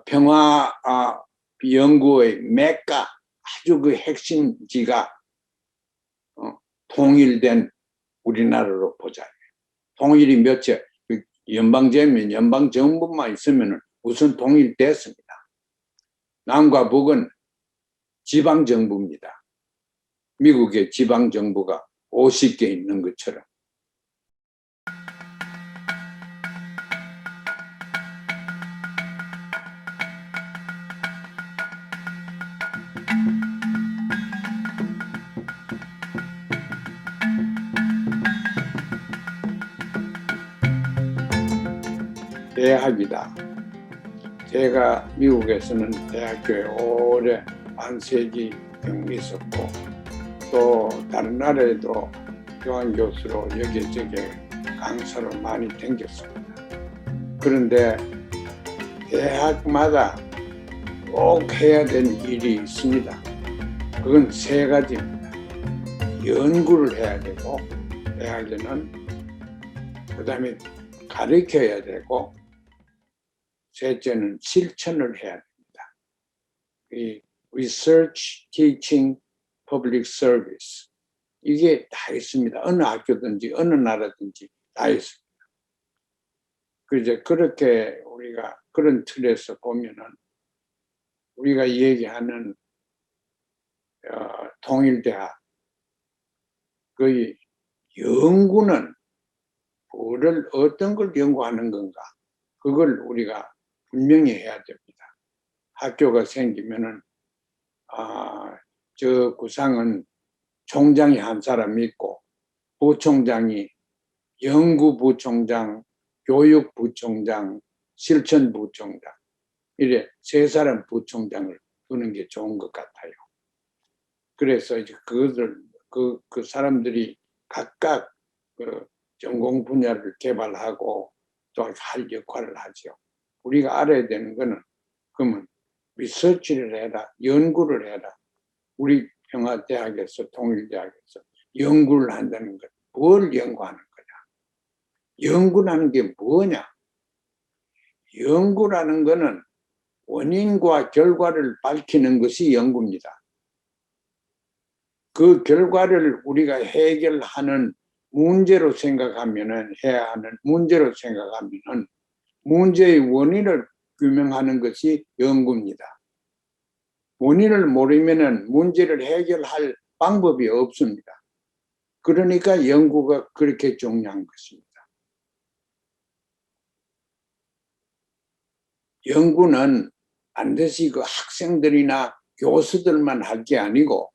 평화 연구의 맥가, 아주 그 핵심지가 통일된 우리나라로 보자. 통일이 몇째? 연방제면 연방정부만 있으면 우선 통일됐습니다. 남과 북은 지방정부입니다. 미국의 지방정부가 50개 있는 것처럼. 대학이다. 제가 미국에서는 대학교에 오래 반세기 있었고, 또 다른 나라에도 교환교수로 여기저기 강사로 많이 다녔습니다. 그런데 대학마다 꼭 해야 되는 일이 있습니다. 그건 세 가지입니다. 연구를 해야 되고, 대학에는 그 다음에 가르쳐야 되고, 셋째는 실천을 해야 됩니다. 이 Research, Teaching, Public Service, 이게 다 있습니다. 어느 학교든지 어느 나라든지 다 있습니다. 이제 그렇게 우리가 그런 틀에서 보면은 우리가 얘기하는 통일대학, 그 연구는 뭐를 어떤 걸 연구하는 건가, 그걸 우리가 분명히 해야 됩니다. 학교가 생기면은 저 구상은 총장이 한 사람 있고, 부총장이 연구부총장, 교육부총장, 실천부총장, 이래 세 사람 부총장을 두는 게 좋은 것 같아요. 그래서 이제 그 사람들이 각각 그 전공 분야를 개발하고 또 할 역할을 하죠. 우리가 알아야 되는 거는, 그러면 리서치를 해라, 연구를 해라. 우리 평화대학에서, 통일대학에서 연구를 한다는 것, 뭘 연구하는 거냐? 연구라는 게 뭐냐? 연구라는 거는 원인과 결과를 밝히는 것이 연구입니다. 그 결과를 우리가 해결하는 문제로 생각하면은, 해야 하는 문제로 생각하면은, 문제의 원인을 규명하는 것이 연구입니다. 원인을 모르면은 문제를 해결할 방법이 없습니다. 그러니까 연구가 그렇게 중요한 것입니다. 연구는 반드시 그 학생들이나 교수들만 할 게 아니고,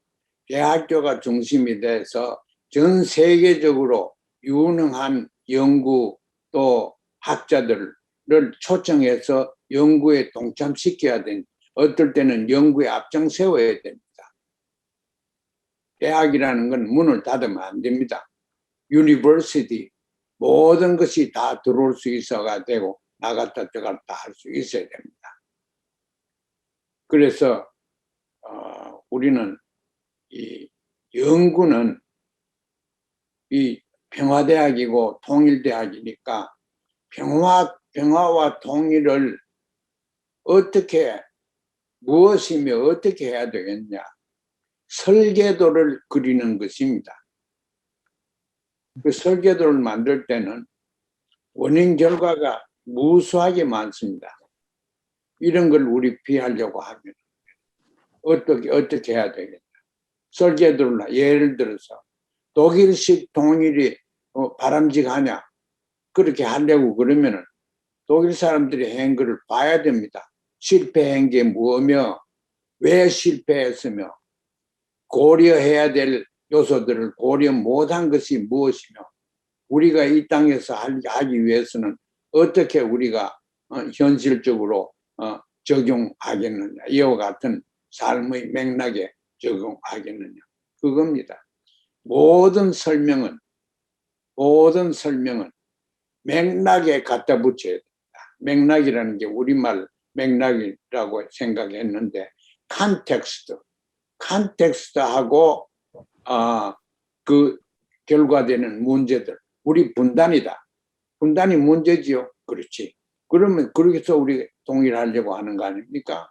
대학교가 중심이 돼서 전 세계적으로 유능한 연구 또 학자들을 초청해서 연구에 동참시켜야 됩니다. 어떨 때는 연구에 앞장 세워야 됩니다. 대학이라는 건 문을 닫으면 안 됩니다. 유니버시티, 모든 것이 다 들어올 수 있어가 되고 나갔다 들어갔다 할 수 있어야 됩니다. 그래서 우리는 이 연구는 이 평화대학이고 통일대학이니까 평화와 통일을 무엇이며 어떻게 해야 되겠냐? 설계도를 그리는 것입니다. 그 설계도를 만들 때는 원인 결과가 무수하게 많습니다. 이런 걸 우리 피하려고 하면 어떻게 해야 되겠냐? 설계도를, 예를 들어서 독일식 통일이 바람직하냐? 그렇게 하려고 그러면은 독일 사람들이 한 거를 봐야 됩니다. 실패한 게 뭐며, 왜 실패했으며, 고려해야 될 요소들을 고려 못한 것이 무엇이며, 우리가 이 땅에서 하기 위해서는 어떻게 우리가 현실적으로 적용하겠느냐, 이와 같은 삶의 맥락에 적용하겠느냐, 그겁니다. 모든 설명은 맥락에 갖다 붙여야 됩니다. 맥락이라는 게 우리말 맥락이라고 생각했는데, 컨텍스트하고 그 결과되는 문제들, 우리 분단이 문제지요. 그렇지. 그러면 그렇게 해서 우리 통일하려고 하는 거 아닙니까?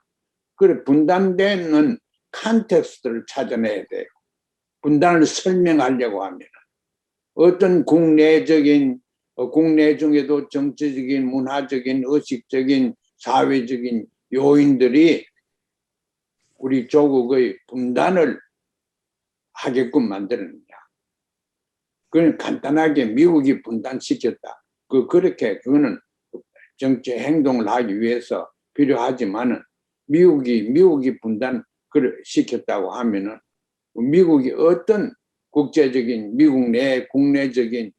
그래, 분단되는 컨텍스트를 찾아내야 돼요. 분단을 설명하려고 하면 어떤 국내 중에도 정치적인, 문화적인, 의식적인, 사회적인 요인들이 우리 조국의 분단을 하게끔 만드느냐. 그건 간단하게 미국이 분단시켰다. 그거는 정치 행동을 하기 위해서 필요하지만은 미국이 분단 시켰다고 하면은 미국이 어떤 국제적인 국내적인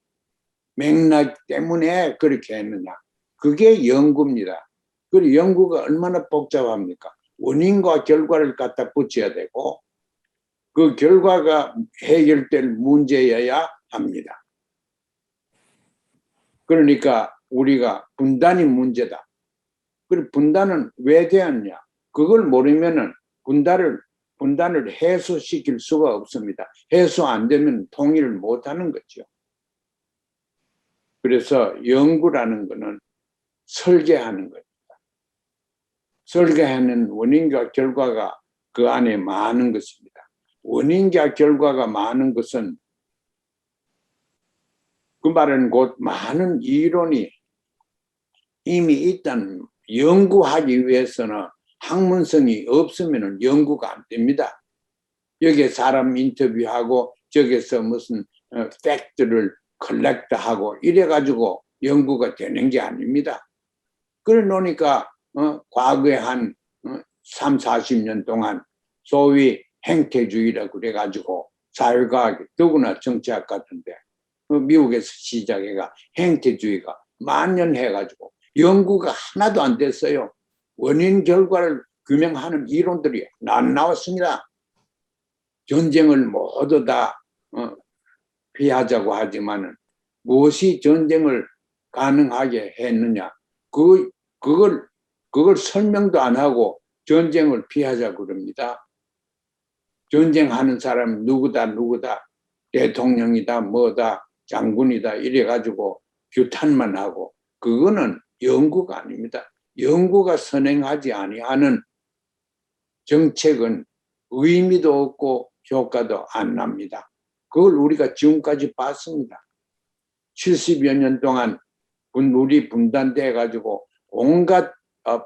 맥락 때문에 그렇게 했느냐. 그게 연구입니다. 그리고 연구가 얼마나 복잡합니까? 원인과 결과를 갖다 붙여야 되고 그 결과가 해결될 문제여야 합니다. 그러니까 우리가 분단이 문제다. 그리고 분단은 왜 되었냐? 그걸 모르면은 분단을 해소시킬 수가 없습니다. 해소 안 되면 통일을 못 하는 거죠. 그래서 연구라는 것은 설계하는 겁니다. 설계하는 원인과 결과가 그 안에 많은 것입니다. 원인과 결과가 많은 것은 그 말은 곧 많은 이론이 이미 있다는 연구하기 위해서는 학문성이 없으면 연구가 안 됩니다. 여기에 사람 인터뷰하고 저기서 무슨 팩트를 컬렉트하고 이래가지고 연구가 되는 게 아닙니다. 그래 놓으니까 과거에 한 3, 40년 동안 소위 행태주의라고 그래가지고 사회과학, 더구나 정치학 같은데 미국에서 시작해가 행태주의가 만연해가지고 연구가 하나도 안 됐어요. 원인 결과를 규명하는 이론들이 안 나왔습니다. 전쟁을 모두 다 피하자고 하지만은 무엇이 전쟁을 가능하게 했느냐? 그걸 설명도 안 하고 전쟁을 피하자고 그럽니다. 전쟁하는 사람 누구다 대통령이다 뭐다 장군이다 이래가지고 규탄만 하고 그거는 연구가 아닙니다. 연구가 선행하지 아니하는 정책은 의미도 없고 효과도 안 납니다. 그걸 우리가 지금까지 봤습니다. 70여 년 동안 우리 분단돼 가지고 온갖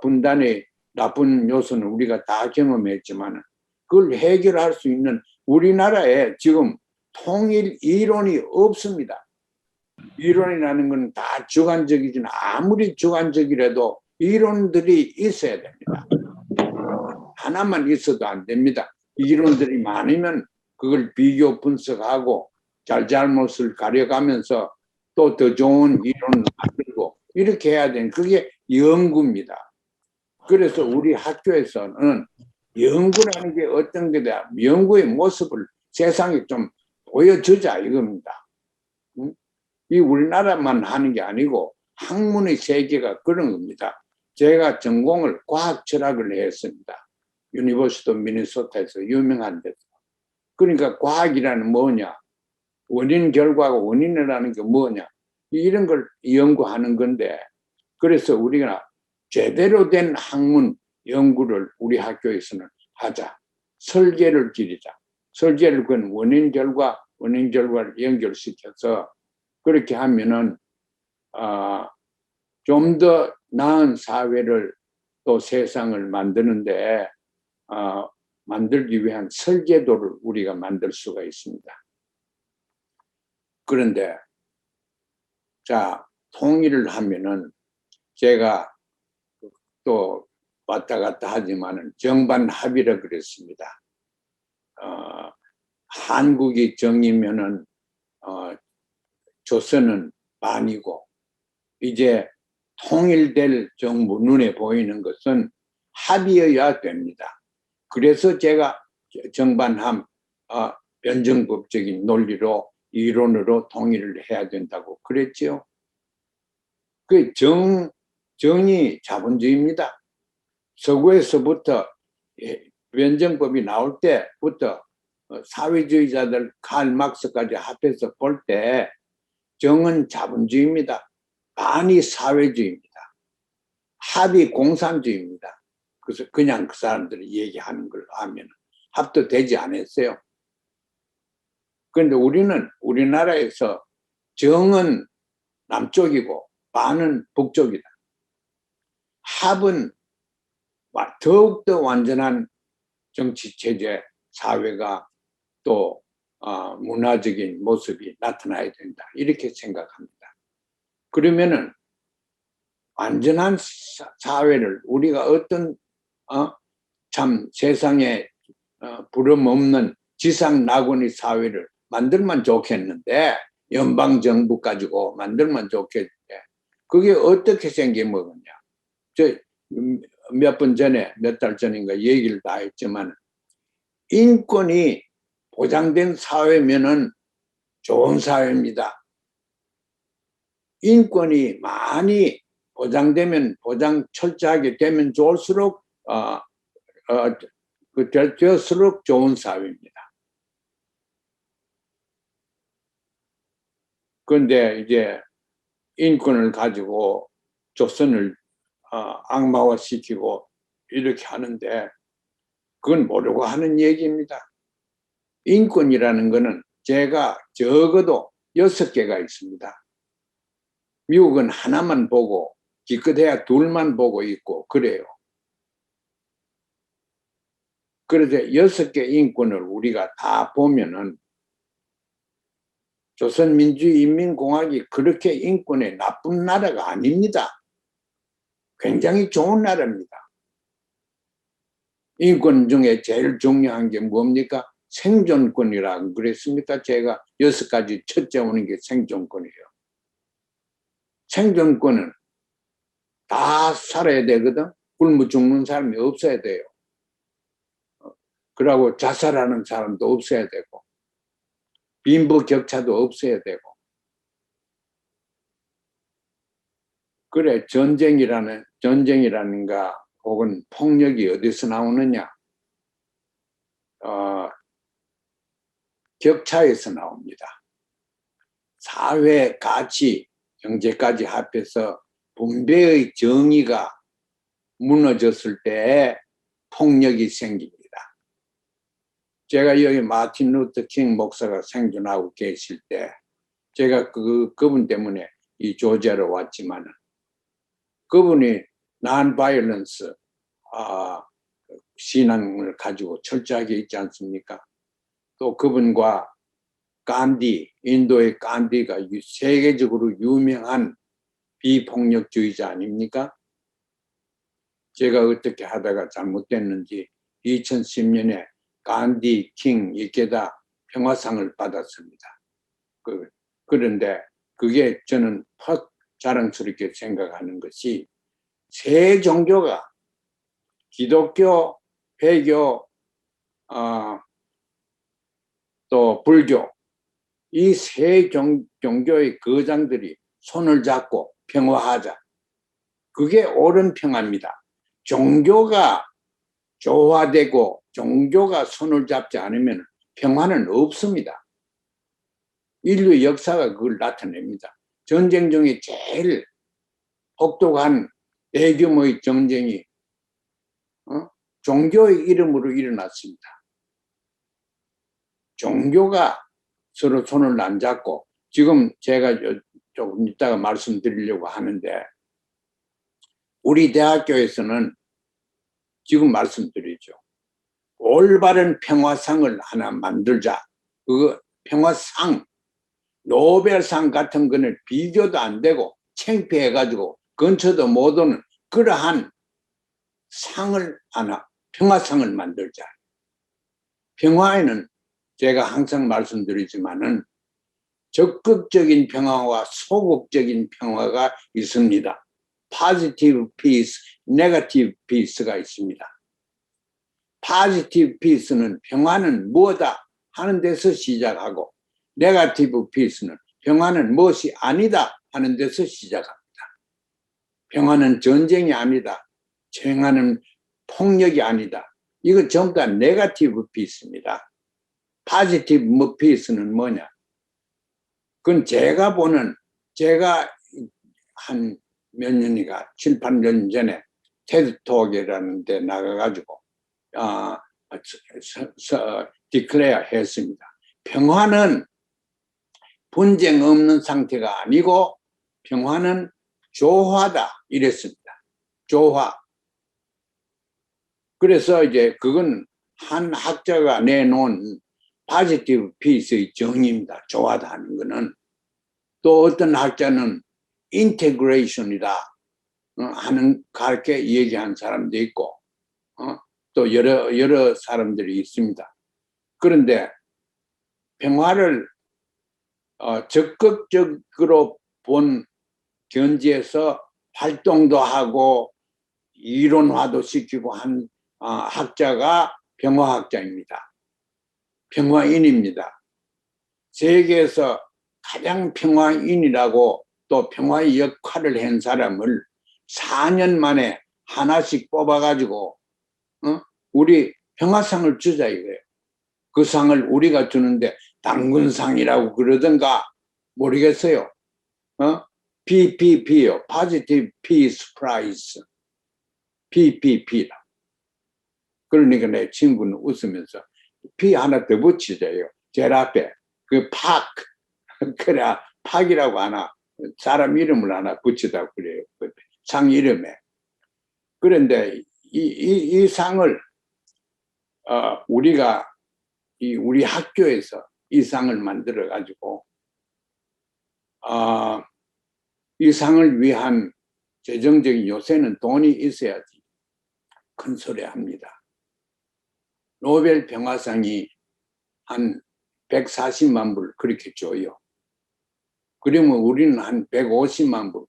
분단의 나쁜 요소는 우리가 다 경험했지만 그걸 해결할 수 있는 우리나라에 지금 통일 이론이 없습니다. 이론이라는 건 다 주관적이지만 아무리 주관적이라도 이론들이 있어야 됩니다. 하나만 있어도 안 됩니다. 이론들이 많으면 그걸 비교 분석하고 잘잘못을 가려가면서 또 더 좋은 이론을 만들고 이렇게 해야 되는 그게 연구입니다. 그래서 우리 학교에서는 연구라는 게 어떤 게다 연구의 모습을 세상에 좀 보여주자 이겁니다. 이 우리나라만 하는 게 아니고 학문의 세계가 그런 겁니다. 제가 전공을 과학 철학을 했습니다. 유니버시티 미네소타에서 유명한 데서. 그러니까 과학이라는 뭐냐? 원인 결과가 원인이라는 게 뭐냐? 이런 걸 연구하는 건데 그래서 우리가 제대로 된 학문 연구를 우리 학교에서는 하자. 설계를 기리자. 설계를 그건 원인 결과를 연결시켜서 그렇게 하면은 좀 더 나은 사회를 또 세상을 만드는데 만들기 위한 설계도를 우리가 만들 수가 있습니다. 그런데 자 통일을 하면은 제가 또 왔다 갔다 하지만은 정반 합의라 그랬습니다. 한국이 정이면은 조선은 반이고 이제 통일될 정부 눈에 보이는 것은 합의여야 됩니다. 그래서 제가 정반함 변정법적인 논리로 이론으로 통일을 해야 된다고 그랬죠. 그 정이 자본주의입니다. 서구에서부터 변정법이 나올 때부터 사회주의자들 칼 막스까지 합해서 볼 때 정은 자본주의입니다. 반이 사회주의입니다. 합의 공산주의입니다. 그래서 그냥 그 사람들이 얘기하는 걸 하면 합도 되지 않았어요. 그런데 우리는 우리나라에서 정은 남쪽이고 반은 북쪽이다. 합은 더욱더 완전한 정치 체제, 사회가 또 문화적인 모습이 나타나야 된다. 이렇게 생각합니다. 그러면은 완전한 사회를 우리가 어떤 참 세상에 부름없는 지상낙원의 사회를 만들면 좋겠는데, 연방정부 가지고 만들면 좋겠는데 그게 어떻게 생겨먹었냐. 저 몇 번 전에, 몇 달 전인가 얘기를 다 했지만, 인권이 보장된 사회면은 좋은 사회입니다. 인권이 많이 보장되면, 철저하게 되면 좋을수록 될수록 좋은 사회입니다. 그런데 이제 인권을 가지고 조선을 악마화시키고 이렇게 하는데, 그건 모르고 하는 얘기입니다. 인권이라는 것은 제가 적어도 6개가 있습니다. 미국은 하나만 보고, 기껏해야 2만 보고 있고 그래요. 그래서 6개 인권을 우리가 다 보면은 조선민주인민공화국이 그렇게 인권에 나쁜 나라가 아닙니다. 굉장히 좋은 나라입니다. 인권 중에 제일 중요한 게 뭡니까? 생존권이라고 그랬습니까? 제가 6가지 첫째 오는 게 생존권이에요. 생존권은 다 살아야 되거든. 굶어 죽는 사람이 없어야 돼요. 그러고 자살하는 사람도 없어야 되고, 빈부격차도 없어야 되고. 그래, 전쟁이라는가 혹은 폭력이 어디서 나오느냐? 격차에서 나옵니다. 사회 가치, 경제까지 합해서 분배의 정의가 무너졌을 때 폭력이 생깁니다. 제가 여기 마틴 루터 킹 목사가 생존하고 계실 때 제가 그분 때문에 이 조지아로 왔지만, 그분이 non-violence 신앙을 가지고 철저하게 있지 않습니까? 또 그분과 간디, 인도의 간디가 세계적으로 유명한 비폭력주의자 아닙니까? 제가 어떻게 하다가 잘못됐는지 2010년에 간디, 킹 이게다 평화상을 받았습니다. 그런데 그게 저는 퍽 자랑스럽게 생각하는 것이, 세 종교가 기독교, 회교, 또 불교, 이 세 종교의 거장들이 손을 잡고 평화하자. 그게 옳은 평화입니다. 종교가 조화되고 종교가 손을 잡지 않으면 평화는 없습니다. 인류 역사가 그걸 나타냅니다. 전쟁 중에 제일 혹독한 대규모의 전쟁이 종교의 이름으로 일어났습니다. 종교가 서로 손을 안 잡고, 지금 제가 조금 이따가 말씀드리려고 하는데, 우리 대학교에서는 지금 말씀드리죠. 올바른 평화상을 하나 만들자. 그거 평화상, 노벨상 같은 거는 비교도 안 되고 창피해가지고 근처도 못 오는 그러한 상을 하나, 평화상을 만들자. 평화에는 제가 항상 말씀드리지만은 적극적인 평화와 소극적인 평화가 있습니다. positive peace, negative peace가 있습니다. positive peace는 평화는 뭐다 하는 데서 시작하고, negative peace는 평화는 무엇이 아니다 하는 데서 시작합니다. 평화는 전쟁이 아니다. 평화는 폭력이 아니다. 이거 전부 다 네거티브 피스입니다. 포지티브 피스는 뭐냐? 그건 제가 한 몇 년이가 7, 8년 전에 테드톡이라는 데 나가가지고 디클레어 했습니다. 평화는 분쟁 없는 상태가 아니고 평화는 조화다 이랬습니다. 조화. 그래서 이제 그건 한 학자가 내놓은 포지티브 피스의 정의입니다. 조화다 하는 거는. 또 어떤 학자는 인테그레이션이다 하는 그렇게 얘기한 사람도 있고 또 여러 사람들이 있습니다. 그런데 평화를 적극적으로 본 견지에서 활동도 하고 이론화도 시키고 한 학자가 평화학자입니다. 평화인입니다. 세계에서 가장 평화인이라고 또 평화의 역할을 한 사람을 4년 만에 하나씩 뽑아가지고 우리 평화상을 주자 이거예요. 그 상을 우리가 주는데 당근상이라고 그러던가 모르겠어요. PPP요. Positive Peace Prize. PPP라. 그러니까 내 친구는 웃으면서 P 하나 더 붙이자요. 제일 앞에 그 팍. 그래 팍이라고 하나 사람 이름을 하나 붙이다 그래요. 상 이름에. 그런데 이 상을 우리가 우리 학교에서 이 상을 만들어 가지고 이 상을 위한 재정적인 요새는 돈이 있어야지 큰 소리 합니다. 노벨 평화상이 한 140만 불 그렇게 줘요. 그러면 우리는 한 150만 불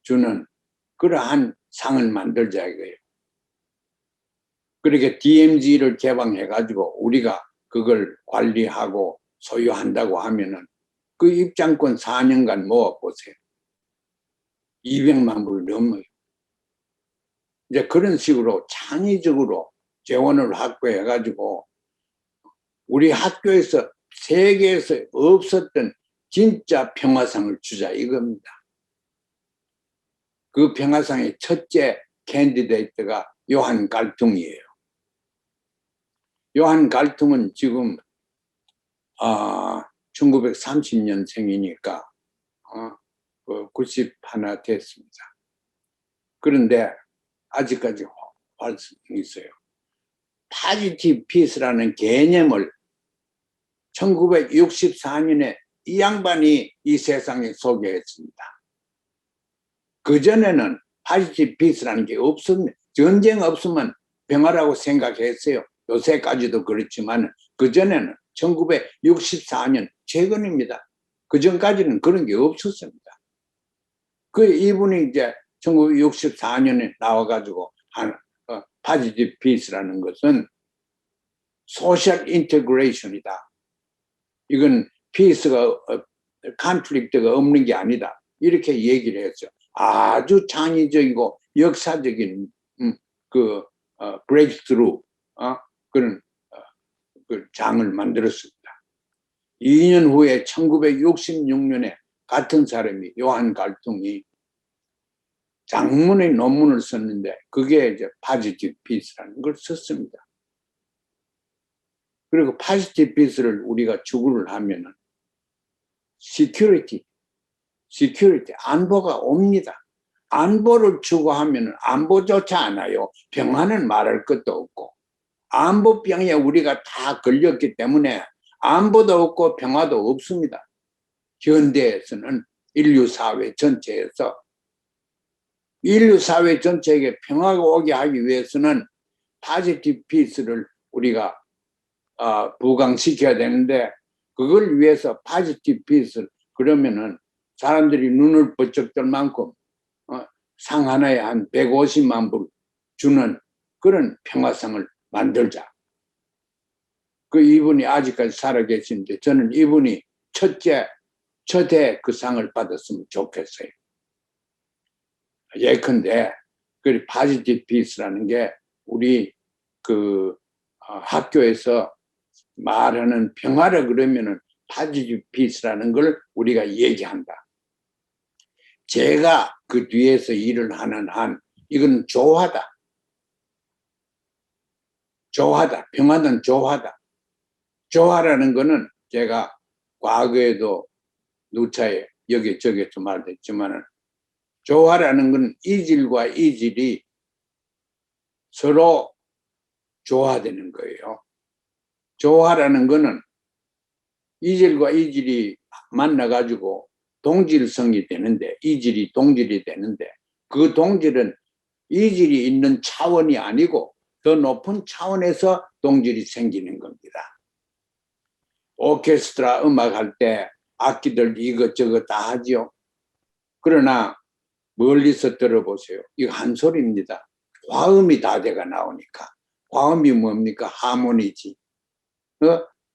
주는 그러한 상을 만들자 이거예요. 그렇게 DMZ를 개방해가지고 우리가 그걸 관리하고 소유한다고 하면은 그 입장권 4년간 모아보세요. 200만 불 넘어요. 이제 그런 식으로 창의적으로 재원을 확보해가지고 우리 학교에서 세계에서 없었던 진짜 평화상을 주자 이겁니다. 그 평화상의 첫째 캔디데이트가 요한 갈퉁이에요. 요한 갈퉁은 지금 1930년생이니까 91 됐습니다. 그런데 아직까지 활성이 있어요. 포지티브 피스라는 개념을 1964년에 이 양반이 이 세상에 소개했습니다. 그전에는 포지티브 피스라는 게 없었는데 전쟁 없으면 평화라고 생각했어요. 요새까지도 그렇지만 그전에는 1964년 최근입니다. 그전까지는 그런 게 없었습니다. 이분이 이제 1964년에 나와가지고 한 포지티브 피스라는 것은 소셜 인테그레이션이다. 이건 피스가 컨플릭트가 없는 게 아니다. 이렇게 얘기를 했죠. 아주 창의적이고 역사적인 브레이크스루 그런 그 장을 만들었습니다. 2년 후에 1966년에 같은 사람이 요한 갈퉁이 장문의 논문을 썼는데 그게 이제 포지티브 피스라는 걸 썼습니다. 그리고 포지티브 피스를 우리가 추구를 하면은 시큐리티 안보가 옵니다. 안보를 추구하면 안보조차 않아요. 평화는 말할 것도 없고 안보병에 우리가 다 걸렸기 때문에 안보도 없고 평화도 없습니다. 현대에서는 인류사회 전체에서 인류사회 전체에게 평화가 오게 하기 위해서는 포지티브 피스를 우리가 부강시켜야 되는데 그걸 위해서 포지티브 피스 그러면은 사람들이 눈을 번쩍 뜰 만큼 상 하나에 한 150만 불 주는 그런 평화상을 만들자. 이분이 아직까지 살아계시는데 저는 이분이 첫해 그 상을 받았으면 좋겠어요. 예컨대 그 포지티브 피스라는 게 우리 학교에서 말하는 평화라 그러면은 포지티브 피스라는 걸 우리가 얘기한다. 제가 그 뒤에서 일을 하는 한 이건 조화다. 조화다. 평화는 조화다. 조화라는 거는 제가 과거에도 누차에 여기저기서 말했지만은 조화라는 건 이질과 이질이 서로 조화되는 거예요. 조화라는 거는 이질과 이질이 만나가지고 동질성이 되는데, 이질이 동질이 되는데, 그 동질은 이질이 있는 차원이 아니고 더 높은 차원에서 동질이 생기는 겁니다. 오케스트라 음악할 때 악기들 이것저것 다 하죠. 그러나 멀리서 들어보세요. 이거 한 소리입니다. 화음이 다 돼가 나오니까. 화음이 뭡니까? 하모니지.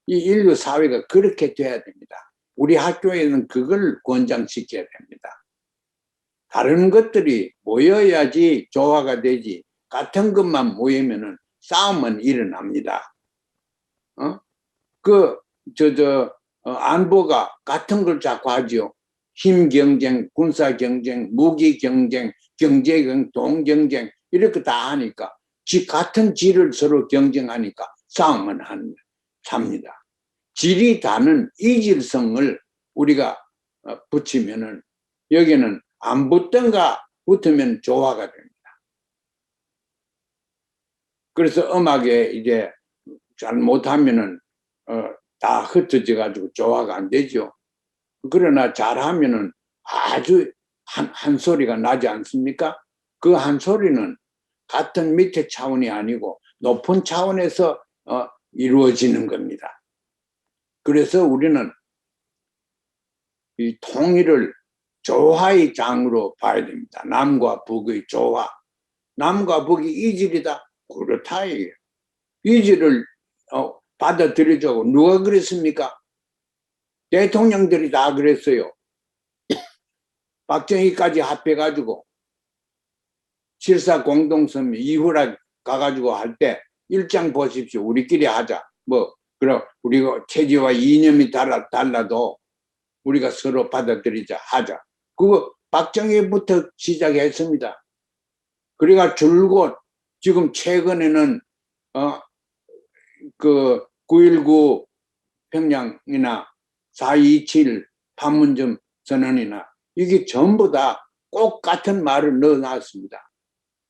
이 인류 사회가 그렇게 돼야 됩니다. 우리 학교에는 그걸 권장시켜야 됩니다. 다른 것들이 모여야지 조화가 되지, 같은 것만 모이면은 싸움은 일어납니다. 안보가 같은 걸 자꾸 하죠. 힘 경쟁, 군사 경쟁, 무기 경쟁, 경제 경쟁, 돈 경쟁, 이렇게 다 하니까 같은 질을 서로 경쟁하니까 싸움은 삽니다. 질이 다는 이질성을 우리가 붙이면은 여기는 안 붙던가 붙으면 조화가 됩니다. 그래서 음악에 이제 잘못하면은 다 흩어져 가지고 조화가 안 되죠. 그러나 잘하면은 아주 한 소리가 나지 않습니까? 그 한 소리는 같은 밑에 차원이 아니고 높은 차원에서 이루어지는 겁니다. 그래서 우리는 이 통일을 조화의 장으로 봐야 됩니다. 남과 북의 조화. 남과 북이 이질이다. 그렇다 이게. 이질을 받아들여주고 누가 그랬습니까? 대통령들이 다 그랬어요. 박정희까지 합해가지고 7.4 공동선언 이후라 가가지고 할 때 일장 보십시오. 우리끼리 하자. 그럼 우리가 체제와 이념이 달라도 우리가 서로 받아들이자 하자. 그거 박정희부터 시작했습니다. 그래가 줄곧 지금 최근에는 그 9.19 평양이나 4.27 판문점 선언이나 이게 전부 다 꼭 같은 말을 넣어놨습니다.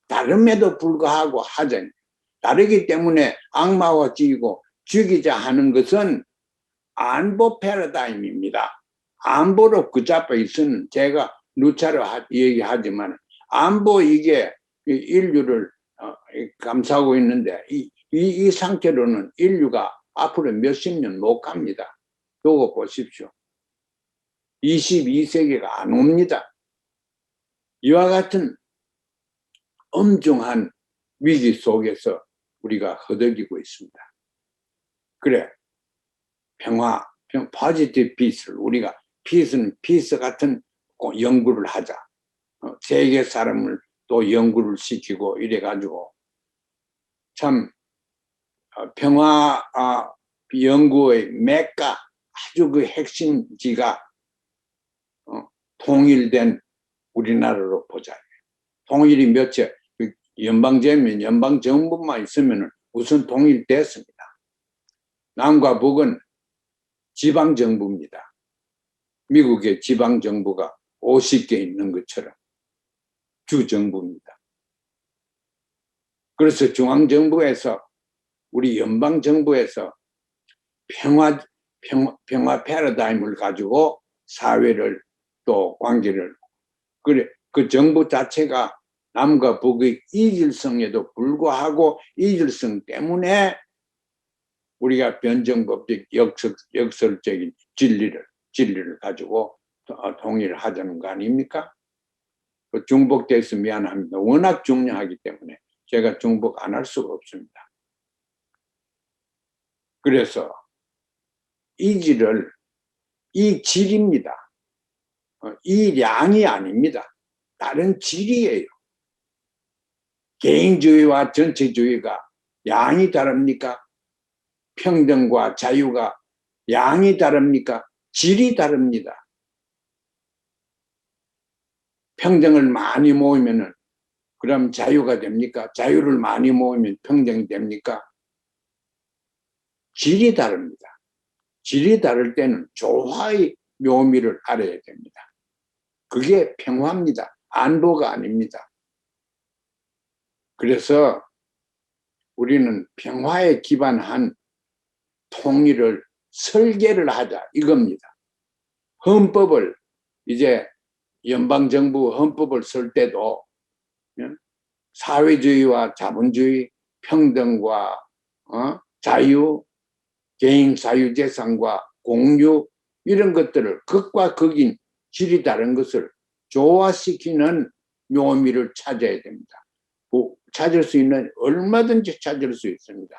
다름에도 불구하고 하자. 다르기 때문에 악마와 죽이자 하는 것은 안보 패러다임입니다. 안보로 붙잡혀 있으면 제가 누차로 얘기하지만 안보 이게 인류를 감싸고 있는데 이 상태로는 인류가 앞으로 몇십 년 못 갑니다. 두고 보십시오. 22세기가 안 옵니다. 이와 같은 엄중한 위기 속에서 우리가 허덕이고 있습니다. 그래, 포지티브 피스를 우리가 피스 같은 연구를 하자. 세계 사람을 또 연구를 시키고 이래가지고 참 평화 연구의 맥가 아주 그 핵심지가 통일된 우리나라로 보자. 통일이 몇째 연방제면 연방정부만 있으면 우선 통일됐습니다. 남과 북은 지방정부입니다. 미국의 지방정부가 50개 있는 것처럼 주정부입니다. 그래서 중앙정부에서 우리 연방정부에서 평화 패러다임을 가지고 사회를 또 관계를 그 정부 자체가 남과 북의 이질성에도 불구하고 이질성 때문에 우리가 변정법적 역설적인 진리를 가지고 통일을 하자는 거 아닙니까? 중복돼서 미안합니다. 워낙 중요하기 때문에 제가 중복 안 할 수가 없습니다. 그래서 이 질입니다. 이 량이 아닙니다. 다른 질이에요. 개인주의와 전체주의가 양이 다릅니까? 평등과 자유가 양이 다릅니까? 질이 다릅니다. 평등을 많이 모으면은 그럼 자유가 됩니까? 자유를 많이 모으면 평등이 됩니까? 질이 다릅니다. 질이 다를 때는 조화의 묘미를 알아야 됩니다. 그게 평화입니다. 안보가 아닙니다. 그래서 우리는 평화에 기반한 통일을 설계를 하자 이겁니다. 헌법을 이제 연방정부 헌법을 쓸 때도 사회주의와 자본주의, 평등과 자유, 개인 사유재산과 공유 이런 것들을 극과 극인 질이 다른 것을 조화시키는 묘미를 찾아야 됩니다. 찾을 수 있는 얼마든지 찾을 수 있습니다.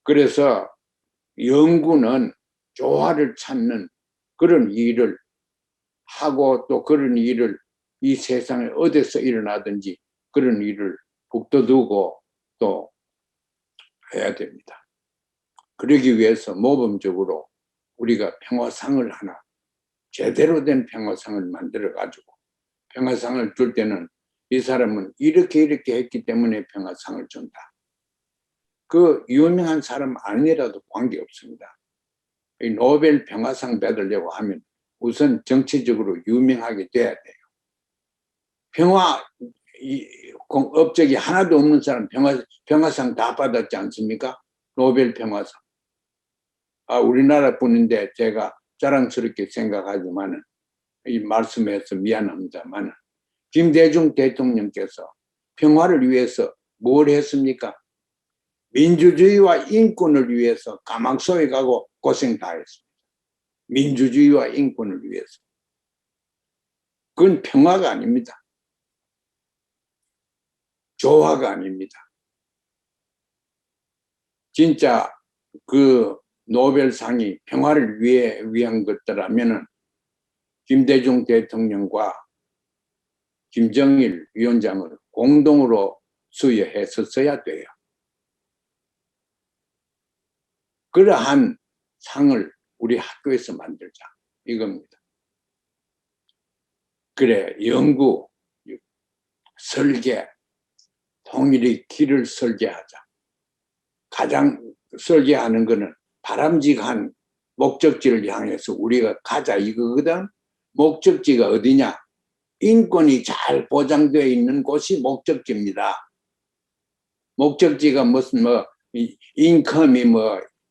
그래서 연구는 조화를 찾는 그런 일을 하고 또 그런 일을 이 세상에 어디서 일어나든지 그런 일을 북돋우고 또 해야 됩니다. 그러기 위해서 모범적으로 우리가 평화상을 하나 제대로 된 평화상을 만들어 가지고 평화상을 줄 때는 이 사람은 이렇게 했기 때문에 평화상을 준다. 그 유명한 사람 아니라도 관계없습니다. 이 노벨 평화상 받으려고 하면 우선 정치적으로 유명하게 돼야 돼요. 평화 업적이 하나도 없는 사람 평화상 다 받았지 않습니까? 노벨 평화상. 우리나라 분인데 제가 자랑스럽게 생각하지만은 이 말씀해서 미안합니다만 김대중 대통령께서 평화를 위해서 뭘 했습니까? 민주주의와 인권을 위해서 가망소에 가고 고생 다 했습니다. 민주주의와 인권을 위해서. 그건 평화가 아닙니다. 조화가 아닙니다. 진짜 그 노벨상이 평화를 위한 것들라면은 김대중 대통령과 김정일 위원장을 공동으로 수여했었어야 돼요. 그러한 상을 우리 학교에서 만들자 이겁니다. 그래 연구, 설계, 통일의 길을 설계하자. 가장 설계하는 것은 바람직한 목적지를 향해서 우리가 가자 이거거든. 목적지가 어디냐? 인권이 잘 보장되어 있는 곳이 목적지입니다. 목적지가 무슨 인컴이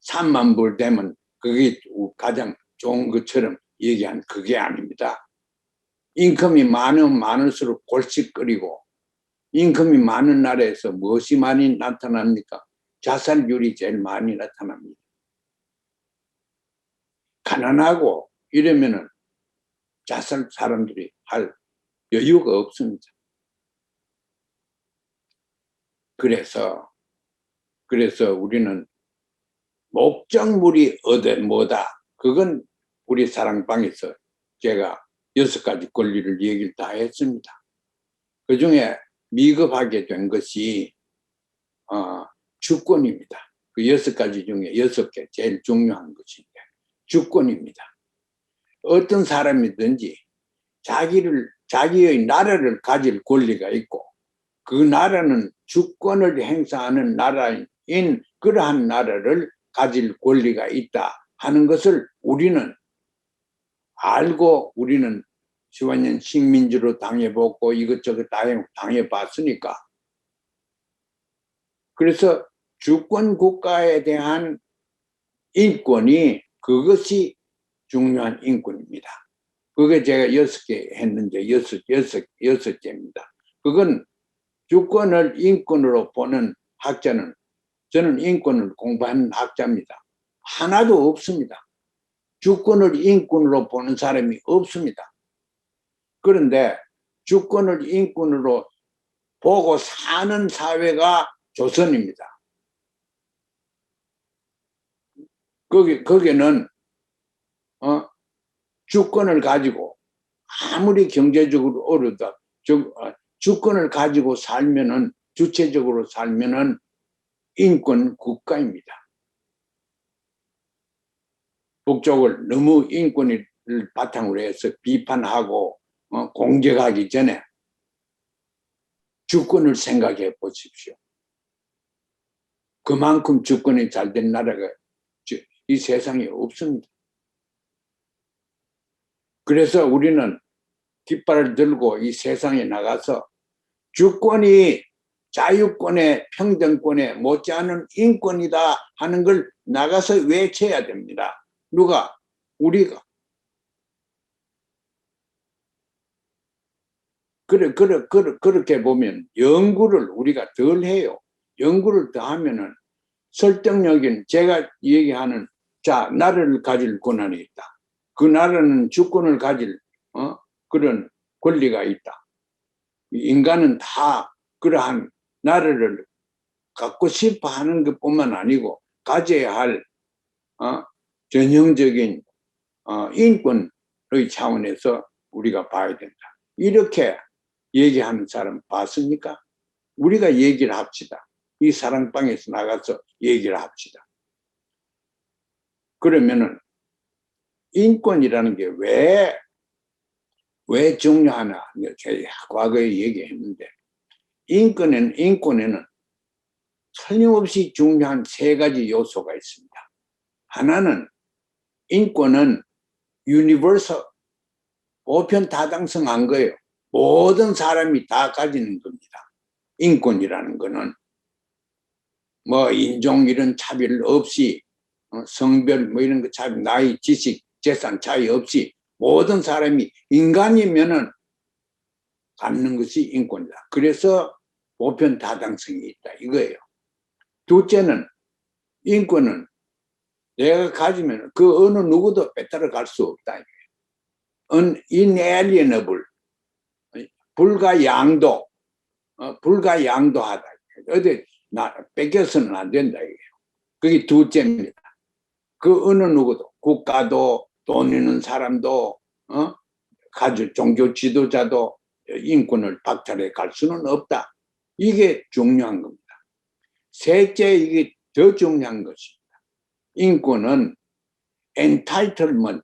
3만 불 되면 그게 가장 좋은 것처럼 얘기한 그게 아닙니다. 인컴이 많으면 많을수록 골칫거리고 인컴이 많은 나라에서 무엇이 많이 나타납니까? 자살률이 제일 많이 나타납니다. 가난하고 이러면은 자살 사람들이 할 여유가 없습니다. 그래서 우리는 목적물이 뭐다. 그건 우리 사랑방에서 제가 6가지 권리를 얘기를 다 했습니다. 그 중에 미급하게 된 것이 주권입니다. 그 6가지 중에 6개 제일 중요한 것인데 주권입니다. 어떤 사람이든지 자기의 나라를 가질 권리가 있고 그 나라는 주권을 행사하는 나라인 그러한 나라를 가질 권리가 있다 하는 것을 우리는 알고 우리는 수많은 식민지로 당해보고 이것저것 당해봤으니까 그래서 주권 국가에 대한 인권이 그것이 중요한 인권입니다. 그게 제가 6개 했는데 6개입니다. 그건 주권을 인권으로 보는 학자는 저는 인권을 공부하는 학자입니다. 하나도 없습니다. 주권을 인권으로 보는 사람이 없습니다. 그런데 주권을 인권으로 보고 사는 사회가 조선입니다. 거기는 주권을 가지고 아무리 경제적으로 어렵다 주권을 가지고 살면은 주체적으로 살면은 인권 국가입니다. 북쪽을 너무 인권을 바탕으로 해서 비판하고 공격하기 전에 주권을 생각해 보십시오. 그만큼 주권이 잘 된 나라가 이 세상에 없습니다. 그래서 우리는 깃발을 들고 이 세상에 나가서 주권이 자유권의 평등권에 못지않은 인권이다 하는 걸 나가서 외쳐야 됩니다. 누가? 우리가. 그렇게 보면 연구를 우리가 덜 해요. 연구를 더 하면은 설득력인 제가 얘기하는 자, 나라를 가질 권한이 있다. 그 나라는 주권을 가질 그런 권리가 있다. 인간은 다 그러한 나라를 갖고 싶어 하는 것뿐만 아니고 가져야 할 전형적인 인권의 차원에서 우리가 봐야 된다. 이렇게 얘기하는 사람 봤습니까? 우리가 얘기를 합시다. 이 사랑방에서 나가서 얘기를 합시다. 그러면은 인권이라는 게 왜 중요하나? 제가 과거에 얘기했는데 인권에는 틀림없이 중요한 세 가지 요소가 있습니다. 하나는 인권은 유니버설, 보편다당성한 거예요. 모든 사람이 다 가지는 겁니다. 인권이라는 거는 뭐 인종 이런 차별 없이 성별 뭐 이런 거 차별, 나이, 지식, 재산 차이 없이 모든 사람이 인간이면은 갖는 것이 인권이다. 그래서 보편다당성이 있다 이거예요. 둘째는 인권은 내가 가지면 그 어느 누구도 빼따라 갈 수 없다. inalienable, 불가양도하다. 어디 뺏겨서는 안 된다 이게요. 그게 둘째입니다. 그 어느 누구도 국가도 돈 있는 사람도 가족 종교 지도자도 인권을 박탈해 갈 수는 없다. 이게 중요한 겁니다. 셋째, 이게 더 중요한 것입니다. 인권은 entitlement,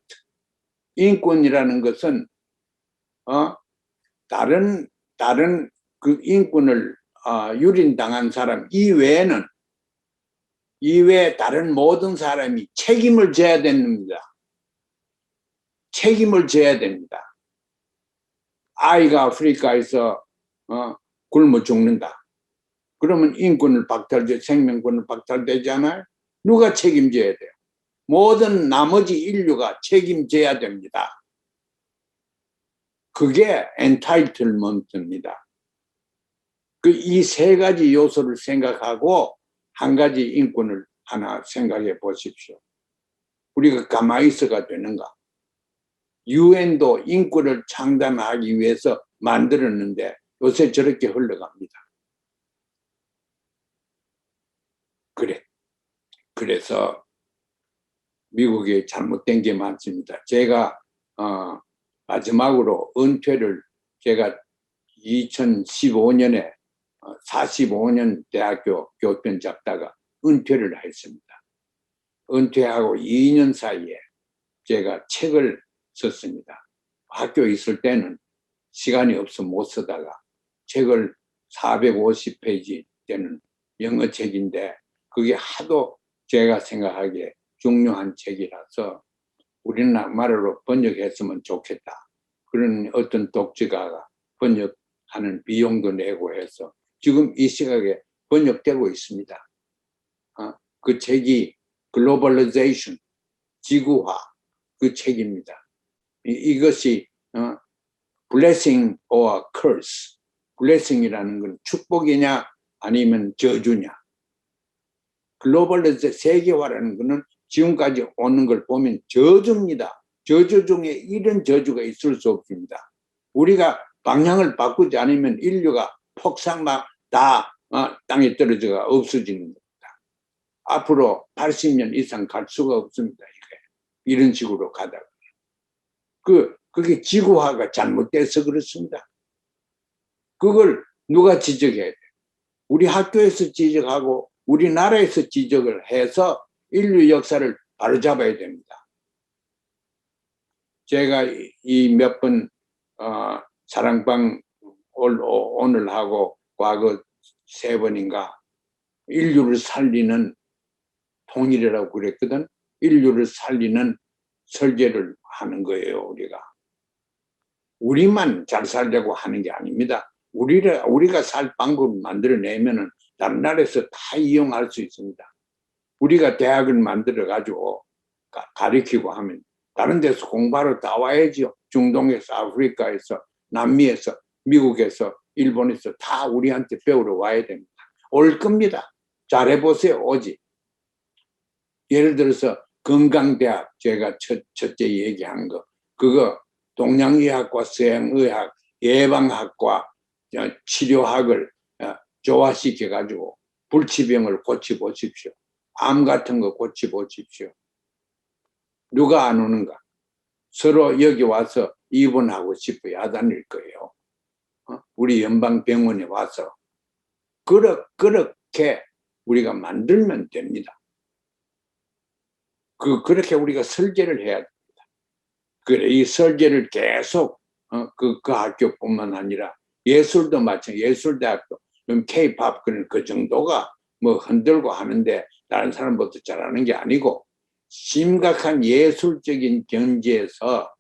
인권이라는 것은 다른 그 인권을 유린당한 사람 이외에 다른 모든 사람이 책임을 져야 됩니다. 책임을 져야 됩니다. 아이가 아프리카에서 굶어 죽는다. 그러면 인권을 생명권을 박탈되잖아요. 누가 책임져야 돼요? 모든 나머지 인류가 책임져야 됩니다. 그게 entitlement입니다. 이 세 가지 요소를 생각하고 한 가지 인권을 하나 생각해 보십시오. 우리가 가만히 있어가 되는가? 유엔도 인권을 창담하기 위해서 만들었는데 요새 저렇게 흘러갑니다. 그래서 미국에 잘못된 게 많습니다. 제가 마지막으로 은퇴를 제가 2015년에 45년 대학교 교편 잡다가 은퇴를 했습니다. 은퇴하고 2년 사이에 제가 책을 썼습니다. 학교에 있을 때는 시간이 없어 못 쓰다가 책을 450페이지 되는 영어 책인데 그게 하도 제가 생각하기에 중요한 책이라서 우리나라로 번역했으면 좋겠다. 그런 어떤 독자가 번역하는 비용도 내고 해서 지금 이 시각에 번역되고 있습니다. 그 책이 글로벌리제이션, 지구화 그 책입니다. 이것이 blessing or curse, blessing이라는 건 축복이냐 아니면 저주냐. 글로벌리제이션, 세계화라는 것은 지금까지 오는 걸 보면 저주입니다. 저주 중에 이런 저주가 있을 수 없습니다. 우리가 방향을 바꾸지 않으면 인류가 폭삭 다 땅에 떨어져가 없어지는 겁니다. 앞으로 80년 이상 갈 수가 없습니다. 이런 식으로 가다가. 그게 지구화가 잘못돼서 그렇습니다. 그걸 누가 지적해야 돼? 우리 학교에서 지적하고 우리나라에서 지적을 해서 인류 역사를 바로잡아야 됩니다. 제가 이 몇 번 사랑방 오늘 하고 과거 3번인가 인류를 살리는 통일이라고 그랬거든. 인류를 살리는 설계를 하는 거예요. 우리만 잘 살려고 하는 게 아닙니다. 우리가 살 방법을 만들어내면은 다른 나라에서 다 이용할 수 있습니다. 우리가 대학을 만들어 가지고 가르치고 하면 다른 데서 공부하러 다 와야죠. 중동에서, 아프리카에서, 남미에서, 미국에서, 일본에서 다 우리한테 배우러 와야 됩니다. 올 겁니다. 잘해보세요. 오지. 예를 들어서 건강대학, 제가 첫째 얘기한 거, 그거 동양의학과 서양의학, 예방학과 치료학을 조화시켜가지고 불치병을 고쳐보십시오. 암 같은 거 고쳐보십시오. 누가 안 오는가? 서로 여기 와서 입원하고 싶어야 다닐 거예요. 우리 연방병원에 와서. 그렇게 우리가 만들면 됩니다. 그렇게 우리가 설계를 해야 됩니다. 그래, 이 설계를 계속, 그 학교뿐만 아니라 예술도 마찬가지, 예술대학도, K-pop, 그 정도가 뭐 흔들고 하는데 다른 사람보다 잘하는 게 아니고, 심각한 예술적인 경지에서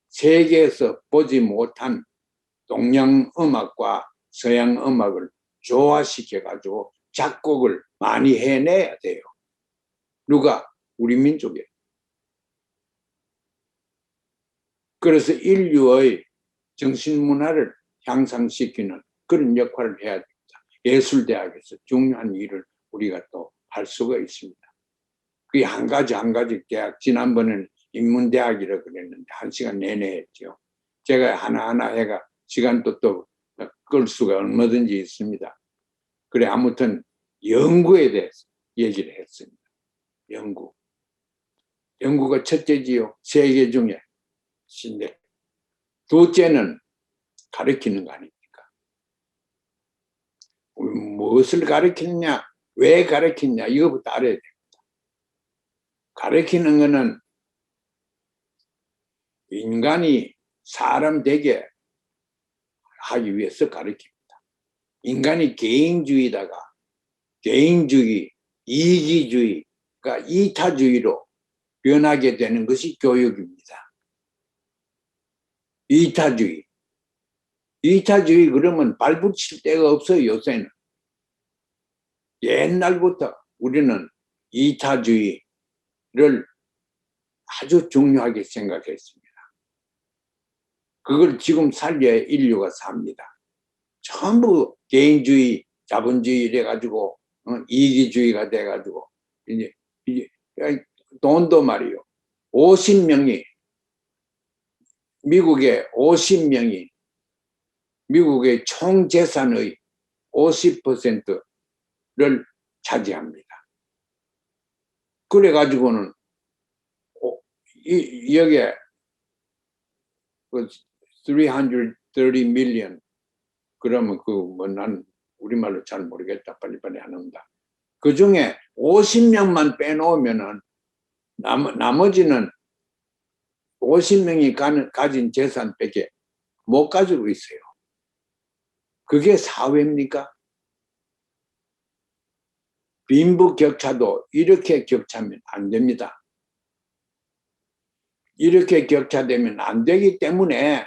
세계에서 보지 못한 동양 음악과 서양 음악을 조화시켜가지고 작곡을 많이 해내야 돼요. 누가? 우리 민족이에요. 그래서 인류의 정신문화를 향상시키는 그런 역할을 해야 됩니다. 예술대학에서 중요한 일을 우리가 또 할 수가 있습니다. 그게 한 가지 대학, 지난번에는 인문대학이라고 그랬는데 1시간 내내 했죠. 제가 하나하나 해가 시간도 또 끌 수가 얼마든지 있습니다. 그래, 아무튼 연구에 대해서 얘기를 했습니다. 연구가 첫째지요. 세계 중에. 신데 둘째는 가르치는 거 아닙니까? 무엇을 가르치느냐, 왜 가르치느냐, 이거부터 알아야 됩니다. 가르치는 거는 인간이 사람 되게 하기 위해서 가르칩니다. 인간이 개인주의, 이기주의가 이타주의로 변하게 되는 것이 교육입니다. 이타주의 그러면 발붙일 데가 없어요. 요새는. 옛날부터 우리는 이타주의를 아주 중요하게 생각했습니다. 그걸 지금 살려야 인류가 삽니다. 전부 개인주의, 자본주의 이래가지고 이기주의가 돼가지고 이제 돈도 말이요. 50명이 미국의 총 재산의 50%를 차지합니다. 그래가지고는 여기에 330 million, 그러면 난 우리말로 잘 모르겠다. 빨리빨리 안 온다. 그 중에 50명만 빼놓으면은 나머지는 50명이 가진 재산밖에 못 가지고 있어요. 그게 사회입니까? 빈부격차도 이렇게 격차면 안 됩니다. 이렇게 격차되면 안 되기 때문에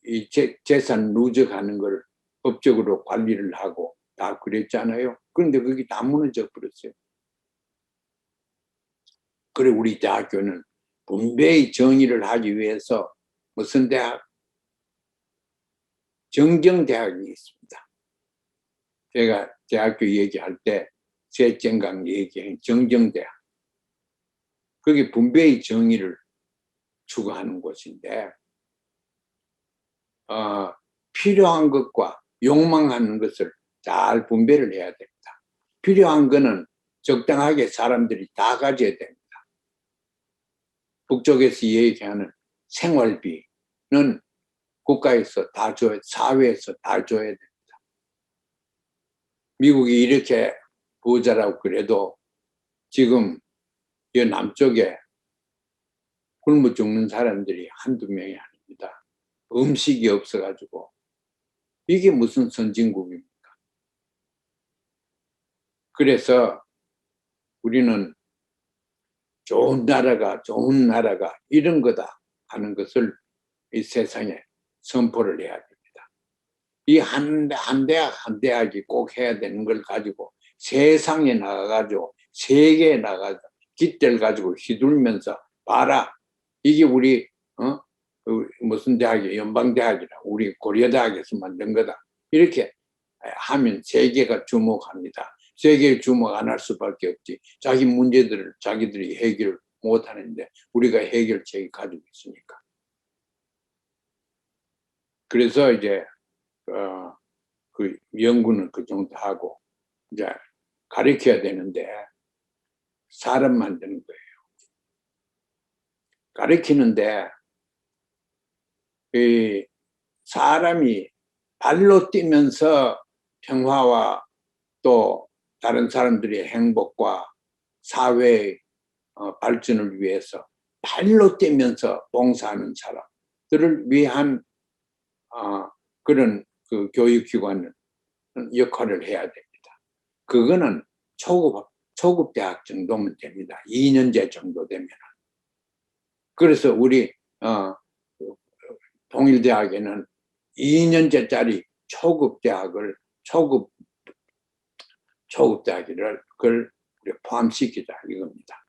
이 재산 누적하는 걸 법적으로 관리를 하고 다 그랬잖아요. 그런데 그게 다 무너져 버렸어요. 그래, 우리 대학교는 분배의 정의를 하기 위해서 무슨 대학? 정정대학이 있습니다. 제가 대학교 얘기할 때 셋째강 얘기한 정정대학. 그게 분배의 정의를 추구하는 곳인데 필요한 것과 욕망하는 것을 잘 분배를 해야 됩니다. 필요한 거는 적당하게 사람들이 다 가져야 됩니다. 북쪽에서 얘기하는 생활비는 국가에서 다 줘야, 사회에서 다 줘야 됩니다. 미국이 이렇게 부자라고 그래도 지금 이 남쪽에 굶어 죽는 사람들이 한두 명이 아닙니다. 음식이 없어가지고. 이게 무슨 선진국입니까? 그래서 우리는 좋은 나라가 이런 거다 하는 것을 이 세상에 선포를 해야 됩니다. 이 한 대학이 꼭 해야 되는 걸 가지고 세상에 나가가지고 세계에 나가서 깃대를 가지고 휘둘면서 봐라. 이게 우리 무슨 대학이 연방대학이라 우리 고려대학에서 만든 거다. 이렇게 하면 세계가 주목합니다. 세계에 주목 안 할 수밖에 없지. 자기 문제들을 자기들이 해결 못 하는데 우리가 해결책이 가지고 있으니까. 그래서 이제 그 연구는 그 정도 하고 이제 가르쳐야 되는데 사람 만드는 거예요. 가르치는데 이 사람이 발로 뛰면서 평화와 또 다른 사람들의 행복과 사회의 발전을 위해서 발로 뛰면서 봉사하는 사람들을 위한 그런 그 교육기관은 역할을 해야 됩니다. 그거는 초급 대학 정도면 됩니다. 2년제 정도 되면. 그래서 우리 동일대학에는 2년제짜리 초급 대학을 그걸 포함시키자 이겁니다.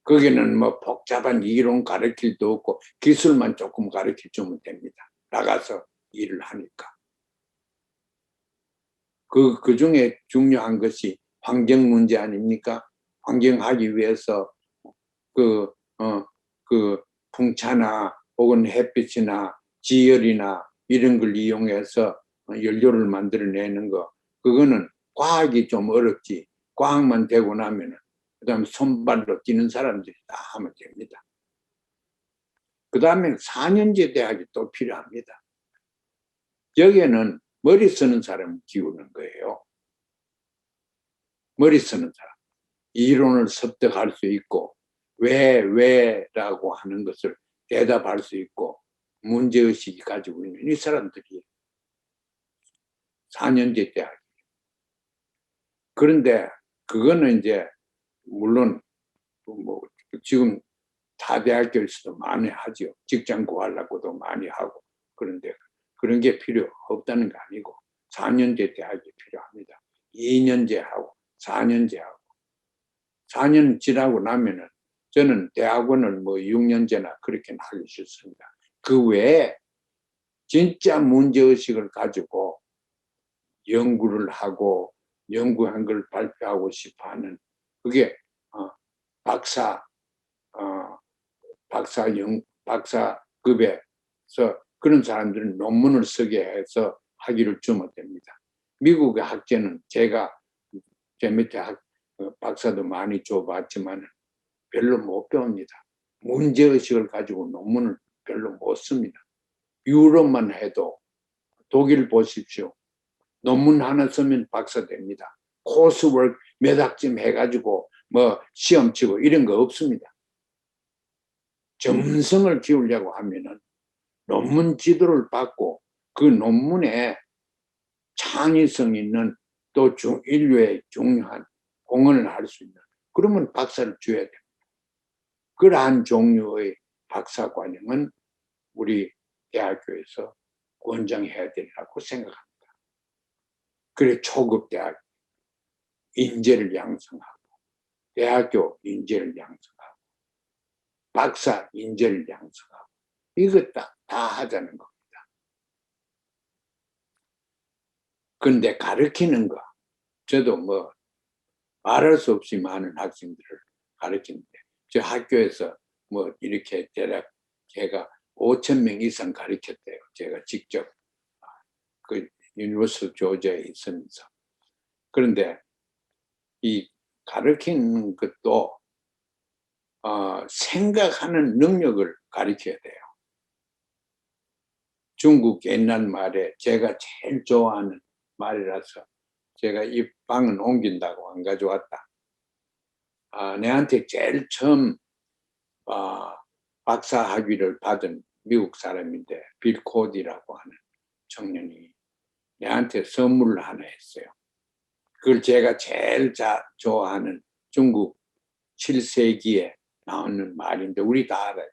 거기는 뭐 복잡한 이론 가르칠 도 없고 기술만 조금 가르쳐 주면 됩니다. 나가서 일을 하니까. 그 중에 중요한 것이 환경 문제 아닙니까? 환경하기 위해서 그 풍차나 혹은 햇빛이나 지열이나 이런 걸 이용해서 연료를 만들어내는 거, 그거는 과학이 좀 어렵지. 과학만 되고 나면은 그다음에 손발로 뛰는 사람들이 다 하면 됩니다. 그 다음에 4년제 대학이 또 필요합니다. 여기에는 머리 쓰는 사람을 키우는 거예요. 머리 쓰는 사람. 이론을 습득할 수 있고 왜라고 하는 것을 대답할 수 있고 문제의식이 가지고 있는 이 사람들이 4년제 대학이에요. 그런데 그거는 이제 물론 뭐 지금 타대학교에서도 많이 하죠. 직장 구하려고도 많이 하고. 그런데 그런 게 필요 없다는 거 아니고 4년제 대학이 필요합니다. 2년제하고 4년제하고 4년 지나고 나면은 저는 대학원을 뭐 6년제나 그렇게 하기 싫습니다. 그 외에 진짜 문제의식을 가지고 연구를 하고 연구한 걸 발표하고 싶어 하는 그게 박사급에서 그런 사람들은 논문을 쓰게 해서 학위를 주면 됩니다. 미국의 학제는 제가 제 밑에 박사도 많이 줘봤지만 별로 못 배웁니다. 문제의식을 가지고 논문을 별로 못 씁니다. 유럽만 해도 독일 보십시오. 논문 하나 쓰면 박사 됩니다. 코스워크 몇 학점 해가지고 뭐 시험 치고 이런 거 없습니다. 전문성을 키우려고 하면은 논문 지도를 받고 그 논문에 창의성 있는 또 인류에 중요한 공헌을 할 수 있는 그러면 박사를 줘야 됩니다. 그러한 종류의 박사과정은 우리 대학교에서 권장해야 되리라고 생각합니다. 그래 초급 대학 인재를 양성하고 대학교 인재를 양성하고 박사 인재를 양성하고 이거 다 하자는 겁니다. 근데 가르치는 거 저도 뭐 말할 수 없이 많은 학생들을 가르치는데 저 학교에서 뭐 이렇게 대략 제가 5,000명 이상 가르쳤대요. 제가 직접 그 유니버스 조지아에 있으면서. 그런데 이 가르치는 것도 생각하는 능력을 가르쳐야 돼요. 중국 옛날 말에 제가 제일 좋아하는 말이라서 제가 이 방은 옮긴다고 안 가져왔다. 내한테 제일 처음 박사 학위를 받은 미국 사람인데 빌 코디라고 하는 청년이 내한테 선물을 하나 했어요. 그걸 제가 제일 좋아하는 중국 7세기에 나오는 말인데 우리 다 알아요.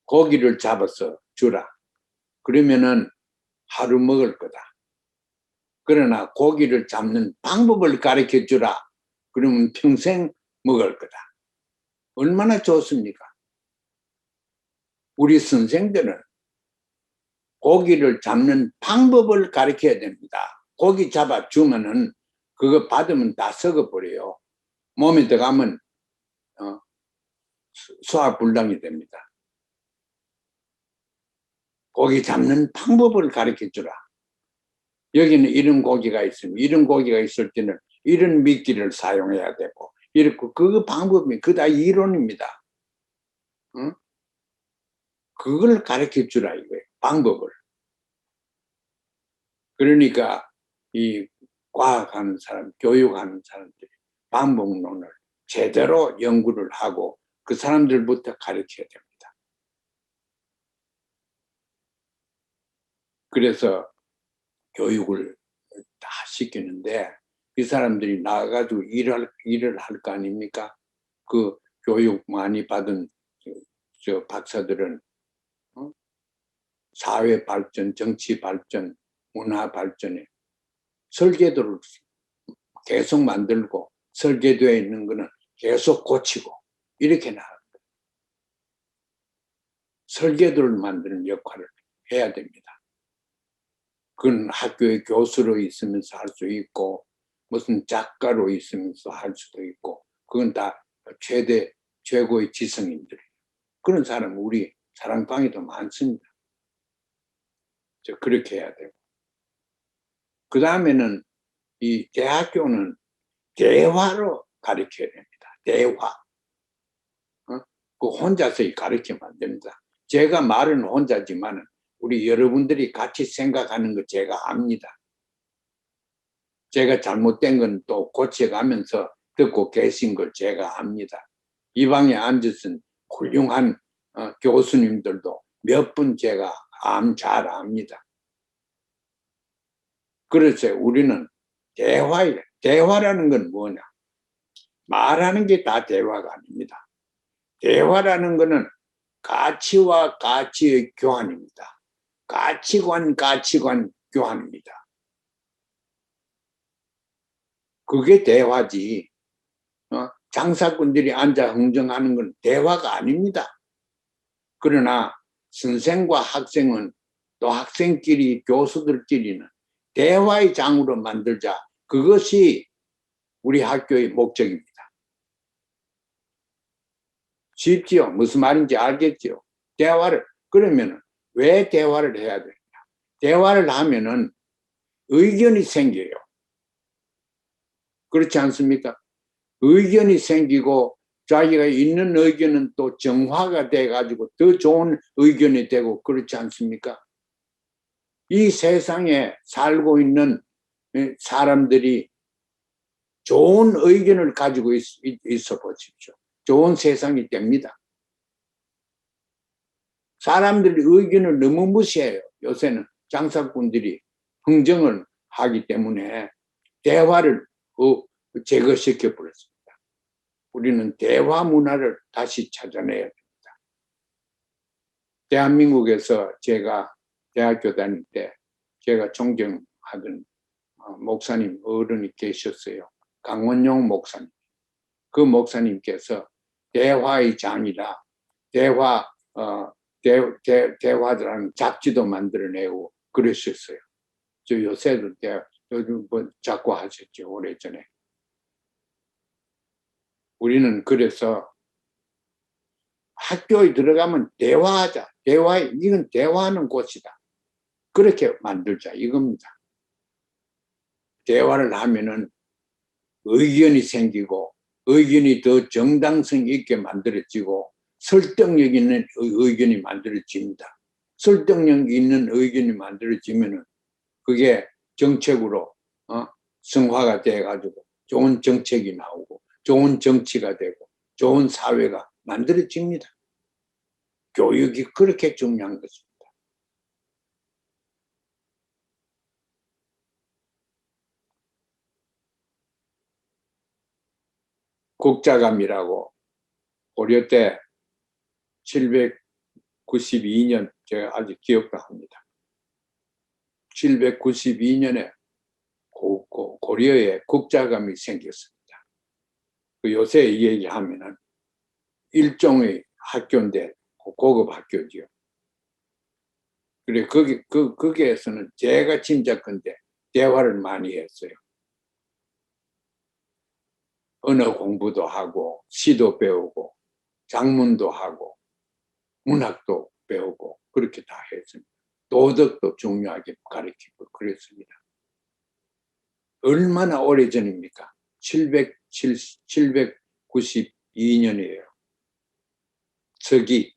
고기를 잡아서 주라. 그러면은 하루 먹을 거다. 그러나 고기를 잡는 방법을 가르쳐 주라. 그러면 평생 먹을 거다. 얼마나 좋습니까? 우리 선생들은 고기를 잡는 방법을 가르쳐야 됩니다. 고기 잡아 주면은 그거 받으면 다 썩어버려요. 몸에 들어가면 소화불량이 됩니다. 고기 잡는 방법을 가르쳐 주라. 여기는 이런 고기가 있으면 이런 고기가 있을 때는 이런 미끼를 사용해야 되고 이렇게 그 방법이 그다 이론입니다. 응? 그걸 가르쳐 주라 이거예요. 방법을. 그러니까 이 과학하는 사람, 교육하는 사람들이 방법론을 제대로 연구를 하고 그 사람들부터 가르쳐야 됩니다. 그래서 교육을 다 시키는데 이 사람들이 나가가지고 일을 할 거 아닙니까? 그 교육 많이 받은 저 박사들은 사회 발전, 정치 발전, 문화 발전에 설계도를 계속 만들고 설계되어 있는 거는 계속 고치고 이렇게 나아요. 설계도를 만드는 역할을 해야 됩니다. 그건 학교의 교수로 있으면서 할 수 있고 무슨 작가로 있으면서 할 수도 있고 그건 다 최고의 지성인들이에요. 그런 사람 우리 사랑방에도 많습니다. 그렇게 해야 되고 그 다음에는 이 대학교는 대화로 가르쳐야 됩니다. 대화. 그 혼자서 가르치면 안 됩니다. 제가 말은 혼자지만 우리 여러분들이 같이 생각하는 거 제가 압니다. 제가 잘못된 건 또 고쳐가면서 듣고 계신 걸 제가 압니다. 이 방에 앉으신 훌륭한 교수님들도 몇 분 제가 잘 압니다. 그래서 우리는 대화라는 건 뭐냐? 말하는 게 다 대화가 아닙니다. 대화라는 것은 가치와 가치의 교환입니다. 가치관 교환입니다. 그게 대화지. 장사꾼들이 앉아 흥정하는 건 대화가 아닙니다. 그러나 선생과 학생은 또 학생끼리 교수들끼리는 대화의 장으로 만들자. 그것이 우리 학교의 목적입니다. 쉽지요? 무슨 말인지 알겠죠? 대화를 그러면 왜 대화를 해야 되냐? 대화를 하면은 의견이 생겨요. 그렇지 않습니까? 의견이 생기고 자기가 있는 의견은 또 정화가 돼가지고 더 좋은 의견이 되고 그렇지 않습니까? 이 세상에 살고 있는 사람들이 좋은 의견을 가지고 있어 보십시오. 좋은 세상이 됩니다. 사람들이 의견을 너무 무시해요. 요새는 장사꾼들이 흥정을 하기 때문에 대화를 제거시켜 버렸습니다. 우리는 대화 문화를 다시 찾아내야 됩니다. 대한민국에서 제가 대학교 다닐 때 제가 존경하던 목사님 어른이 계셨어요. 강원용 목사님. 그 목사님께서 대화의 장이라 대화라는 잡지도 만들어내고 그러셨어요. 저 요새도 요즘 작고 하셨죠. 오래전에. 우리는 그래서 학교에 들어가면 대화하자. 이건 대화하는 곳이다. 그렇게 만들자 이겁니다. 대화를 하면은 의견이 생기고 의견이 더 정당성 있게 만들어지고 설득력 있는 의견이 만들어집니다. 설득력 있는 의견이 만들어지면은 그게 정책으로 성화가 돼가지고 좋은 정책이 나오고 좋은 정치가 되고 좋은 사회가 만들어집니다. 교육이 그렇게 중요한 것입니다. 국자감이라고 고려 때 792년 제가 아직 기억도 합니다. 792년에 고려에 국자감이 생겼습니다. 요새 얘기하면은 일종의 학교인데 고급 학교지요. 그래 거기에서는 제가 짐작컨대 대화를 많이 했어요. 언어 공부도 하고 시도 배우고 작문도 하고 문학도 배우고 그렇게 다 했습니다. 도덕도 중요하게 가르치고 그랬습니다. 얼마나 오래전입니까? 792년이에요. 서기.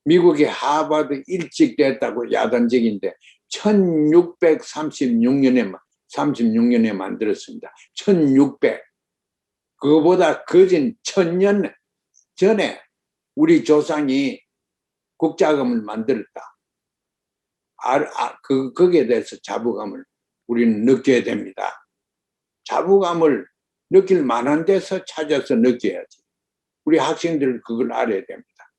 미국의 하버드 일찍 됐다고 야단적인데 1636년에 만들었습니다. 1600. 그거보다 거진 1000년 전에 우리 조상이 국자금을 만들었다. 거기에 대해서 자부감을 우리는 느껴야 됩니다. 자부감을 느낄 만한 데서 찾아서 느껴야지. 우리 학생들은 그걸 알아야 됩니다.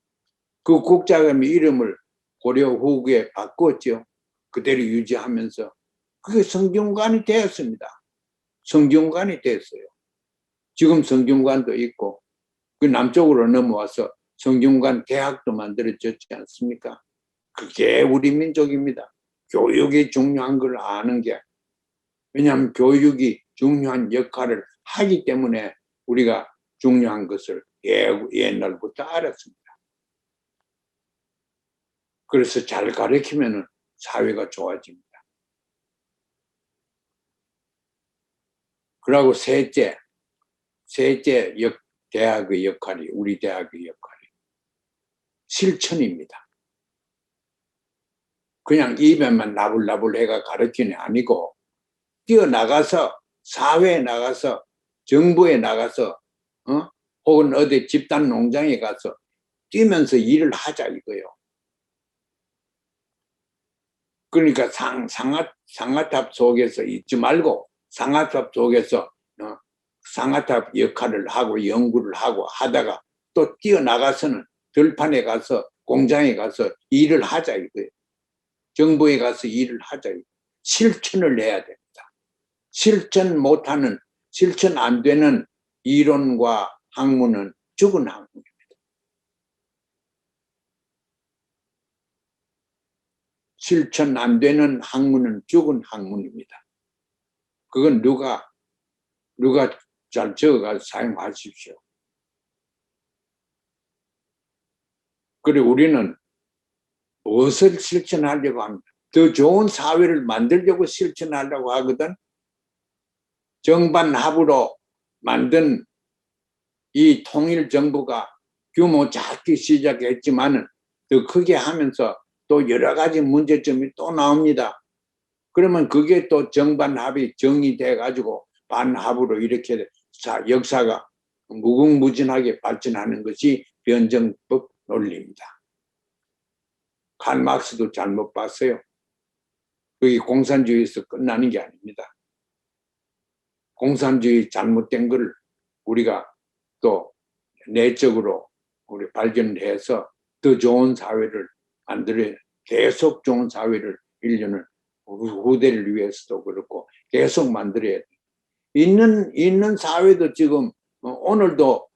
그 국자금의 이름을 고려 후기에 바꿨죠. 그대로 유지하면서 그게 성균관이 되었습니다. 성균관이 됐어요. 지금 성균관도 있고 그 남쪽으로 넘어와서 성균관 대학도 만들어졌지 않습니까? 그게 우리 민족입니다. 교육이 중요한 걸 아는 게, 왜냐하면 교육이 중요한 역할을 하기 때문에 우리가 중요한 것을 옛날부터 알았습니다. 그래서 잘 가르치면 사회가 좋아집니다. 그리고 셋째 대학의 역할이, 우리 대학의 역할이 실천입니다. 그냥 입에만 나불나불 해가 가르치는 게 아니고 뛰어나가서 사회에 나가서 정부에 나가서 혹은 어디 집단 농장에 가서 뛰면서 일을 하자 이거요. 그러니까 상아탑 속에서 있지 말고 상아탑 속에서 상아탑 역할을 하고 연구를 하고 하다가 또 뛰어나가서는 들판에 가서 공장에 가서 일을 하자 이거예요. 정부에 가서 일을 하자 이거예요. 실천을 해야 됩니다. 실천 안 되는 이론과 학문은 죽은 학문입니다. 실천 안 되는 학문은 죽은 학문입니다. 그건 누가 잘 적어가지고 사용하십시오. 그리고 우리는 무엇을 실천하려고 합니다. 더 좋은 사회를 만들려고 실천하려고 하거든. 정반합으로 만든 이 통일정부가 규모 작게 시작했지만은 더 크게 하면서 또 여러 가지 문제점이 또 나옵니다. 그러면 그게 또 정반합이 정의돼 가지고 반합으로 이렇게 역사가 무궁무진하게 발전하는 것이 변정법 논리입니다. 칼막스도 잘못 봤어요. 그게 공산주의에서 끝나는 게 아닙니다. 공산주의 잘못된 걸 우리가 또 내적으로 우리 발견해서 더 좋은 사회를 만들어 계속 좋은 사회를 인류는 후대를 위해서도 그렇고 계속 만들어야 돼. 있는 사회도 지금 오늘도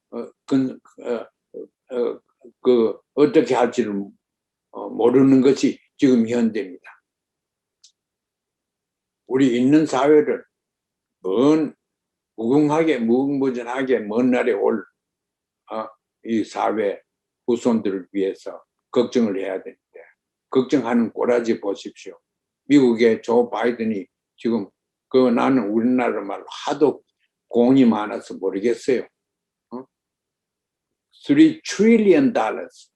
어떻게 할지를 모르는 것이 지금 현대입니다. 우리 있는 사회를 무궁무진하게 먼 날에 올 이 사회 후손들을 위해서 걱정을 해야 되는데 걱정하는 꼬라지 보십시오. 미국의 조 바이든이 지금 나는 우리나라 말로 하도 공이 많아서 모르겠어요. 3 trillion dollars,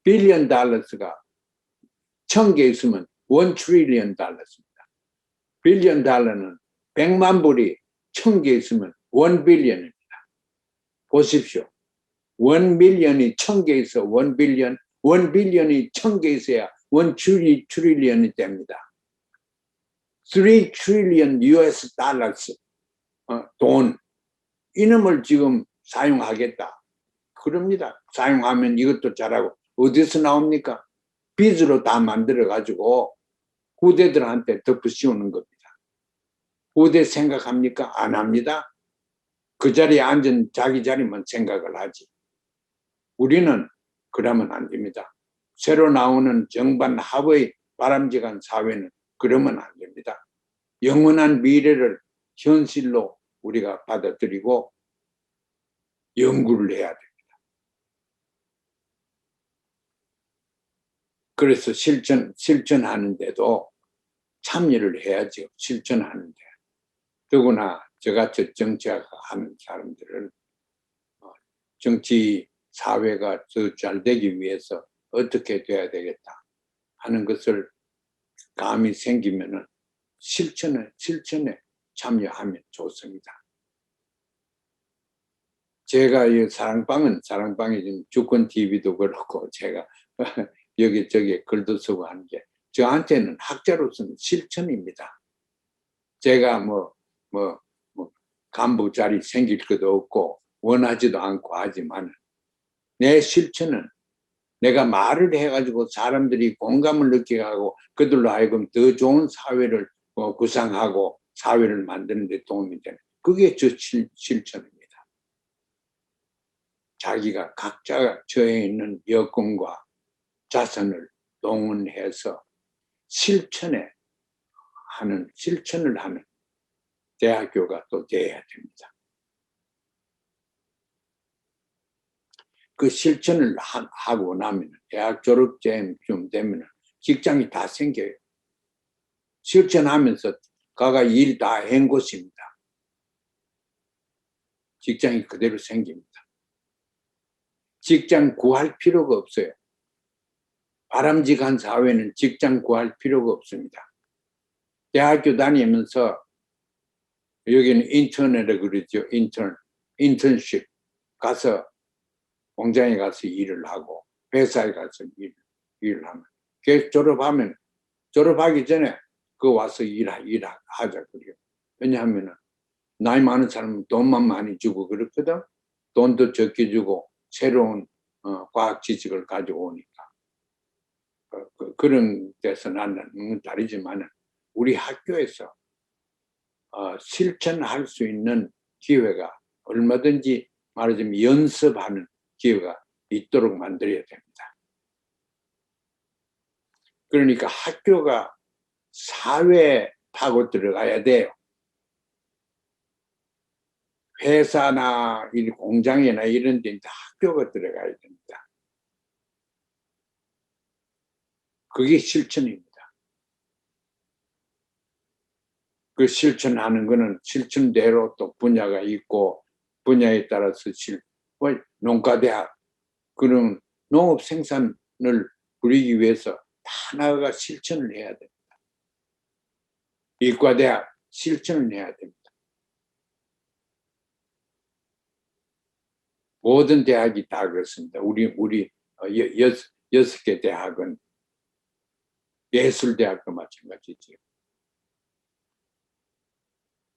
billion dollars가 1000개 있으면 1 trillion dollars입니다. billion 달러는 100만 불이 1000개 있으면 1빌리언입니다. 보십시오. 1밀리언이 1000개 있어 1빌리언, 1빌리언이 1000개 있어야 1트릴리언이 됩니다. 3 트릴리언 US 달러스 돈 이놈을 지금 사용하겠다. 그럽니다. 사용하면 이것도 잘하고 어디서 나옵니까? 빚으로 다 만들어 가지고 후대들한테 덮어씌우는 겁니다. 후대 생각합니까? 안 합니다. 그 자리에 앉은 자기 자리만 생각을 하지. 우리는 그러면 안 됩니다. 새로 나오는 정반합의 바람직한 사회는 그러면 안 됩니다. 영원한 미래를 현실로 우리가 받아들이고 연구를 해야 됩니다. 그래서 실천하는데도 참여를 해야죠. 실천하는데. 더구나 저같이 정치학 하는 사람들은 정치 사회가 더 잘 되기 위해서 어떻게 돼야 되겠다 하는 것을 감이 생기면은 실천에 참여하면 좋습니다. 제가 이 사랑방에 지금 주권 TV도 그렇고 제가 여기저기 글도 쓰고 하는 게 저한테는 학자로서는 실천입니다. 제가 간부 자리 생길 것도 없고 원하지도 않고 하지만 내 실천은 내가 말을 해가지고 사람들이 공감을 느끼게 하고 그들로 하여금 더 좋은 사회를 구상하고 사회를 만드는 데 도움이 되는 그게 저 실천입니다. 자기가 각자가 처해 있는 여건과 자산을 동원해서 실천을 하는 대학교가 또 돼야 됩니다. 그 실천을 하고 나면 대학 졸업쯤 되면 직장이 다 생겨요. 실천하면서 가가 일 다 한 것입니다. 직장이 그대로 생깁니다. 직장 구할 필요가 없어요. 바람직한 사회는 직장 구할 필요가 없습니다. 대학교 다니면서 여기는 인턴이라고 그러죠. 인턴십 가서 공장에 가서 일을 하고 회사에 가서 일을 하면 졸업하기 전에 그 와서 일하자 그래요. 왜냐하면 나이 많은 사람은 돈만 많이 주고 그렇거든. 돈도 적게 주고 새로운 과학 지식을 가지고 오니까 그런 데서 나는 다르지만 우리 학교에서 실천할 수 있는 기회가 얼마든지 말하자면 연습하는 기회가 있도록 만들어야 됩니다. 그러니까 학교가 사회에 파고 들어가야 돼요. 회사나 공장이나 이런 데 학교가 들어가야 됩니다. 그게 실천입니다. 그 실천하는 거는 실천대로 또 분야가 있고 분야에 따라서 농가대학 그런 농업 생산을 부리기 위해서 다 나아가 실천을 해야 됩니다. 이과대학 실천을 해야 됩니다. 모든 대학이 다 그렇습니다. 우리 6개 대학은 예술대학도 마찬가지죠.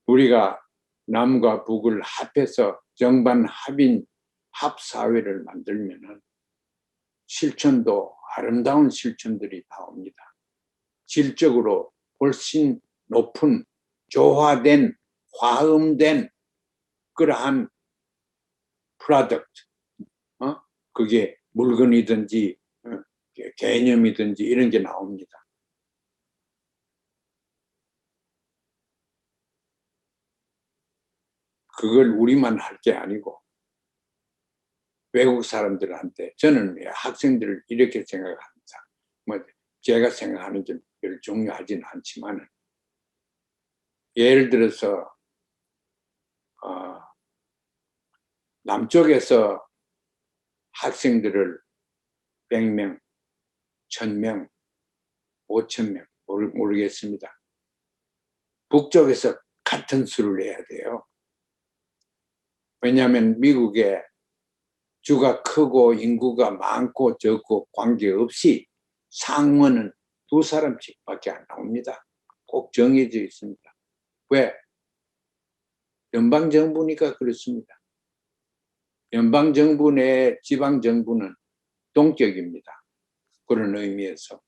우리가 남과 북을 합해서 정반합인 합사회를 만들면은 실천도 아름다운 실천들이 나옵니다. 질적으로 훨씬 높은 조화된 화음된 그러한 프로덕트, 그게 물건이든지 개념이든지 이런 게 나옵니다. 그걸 우리만 할 게 아니고 외국 사람들한테 저는 학생들을 이렇게 생각합니다. 제가 생각하는 게 별 중요하지는 않지만 예를 들어서 남쪽에서 학생들을 100명, 1000명, 5000명 모르겠습니다. 북쪽에서 같은 수를 해야 돼요. 왜냐하면 미국에 주가 크고 인구가 많고 적고 관계없이 상원은 2사람씩밖에 안 나옵니다. 꼭 정해져 있습니다. 왜? 연방정부니까 그렇습니다. 연방정부 내 지방정부는 동격입니다. 그런 의미에서.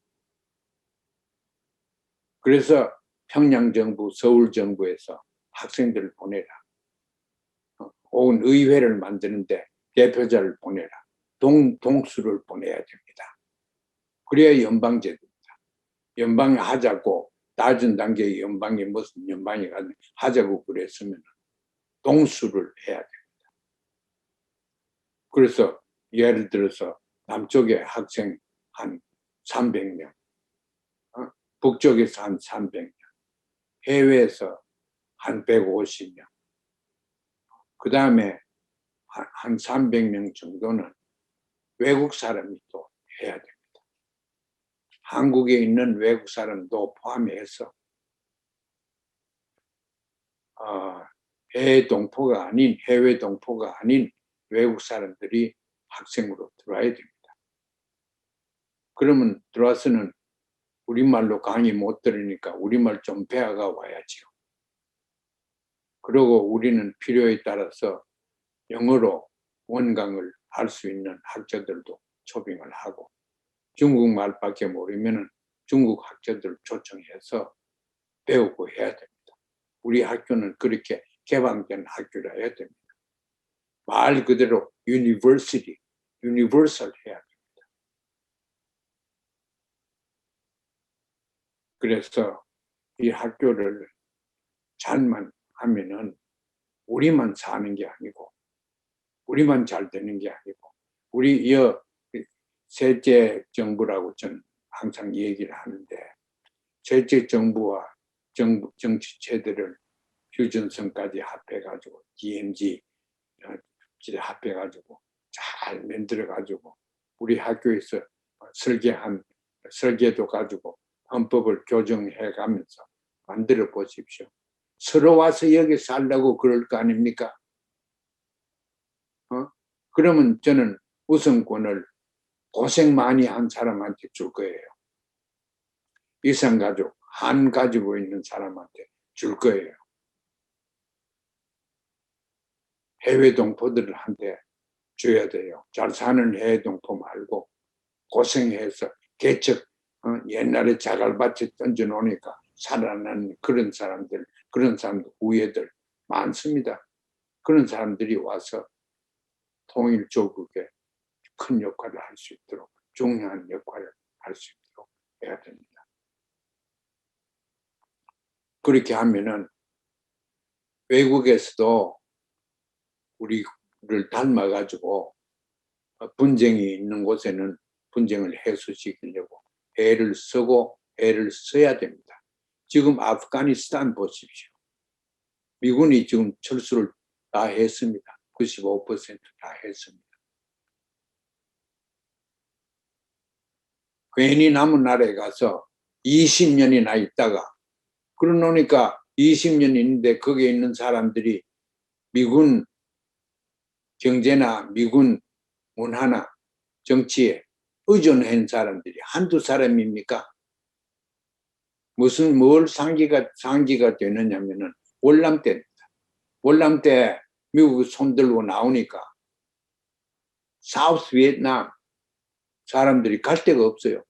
그래서 평양정부, 서울정부에서 학생들을 보내라. 혹은 의회를 만드는데 대표자를 보내라. 동수를 보내야 됩니다. 그래야 연방제도입니다. 연방이 하자고 낮은 단계의 연방이 무슨 연방이 하자고 그랬으면 동수를 해야 됩니다. 그래서 예를 들어서 남쪽에 학생 한 300명, 북쪽에서 한 300명, 해외에서 한 150명, 그 다음에 한 300명 정도는 외국 사람이 또 해야 됩니다. 한국에 있는 외국 사람도 포함해서 해외 동포가 아닌 외국 사람들이 학생으로 들어와야 됩니다. 그러면 들어와서는 우리말로 강의 못 들으니까 우리말 좀 배워가 와야지요. 그리고 우리는 필요에 따라서 영어로 원강을 할 수 있는 학자들도 초빙을 하고, 중국말밖에 모르면 중국 학자들 초청해서 배우고 해야 됩니다. 우리 학교는 그렇게 개방된 학교라 해야 됩니다. 말 그대로 유니버시티, 유니버설 해야 됩니다. 그래서 이 학교를 잘만 하면은 우리만 사는 게 아니고, 우리만 잘 되는 게 아니고, 우리 셋째 정부라고 저는 항상 얘기를 하는데, 셋째 정부와 정치 체제를 휴전선까지 합해가지고 DMZ 합해가지고 잘 만들어가지고 우리 학교에서 설계도 가지고 헌법을 교정해가면서 만들어 보십시오. 서로 와서 여기 살라고 그럴 거 아닙니까? 그러면 저는 우선권을 고생 많이 한 사람한테 줄 거예요. 이산가족, 한 가지고 있는 사람한테 줄 거예요. 해외 동포들한테 줘야 돼요. 잘 사는 해외 동포 말고 고생해서 개척, 옛날에 자갈밭에 던져놓으니까 살아난 그런 사람들 후예들 많습니다. 그런 사람들이 와서 통일 조국에 큰 역할을 할 수 있도록, 중요한 역할을 할 수 있도록 해야 됩니다. 그렇게 하면은 외국에서도 우리를 닮아가지고 분쟁이 있는 곳에는 분쟁을 해소시키려고 애를 쓰고 애를 써야 됩니다. 지금 아프가니스탄 보십시오. 미군이 지금 철수를 다 했습니다. 95%다 했습니다. 괜히 남은 나라에 가서 20년이나 있다가 그러니까 20년 있는데 거기에 있는 사람들이 미군 경제나 미군 문화나 정치에 의존한 사람들이 한두 사람입니까? 뭘 상기가 되느냐면은 월남 때입니다. 월남 때 미국 손 들고 나오니까 사우스 베트남 사람들이 갈 데가 없어요.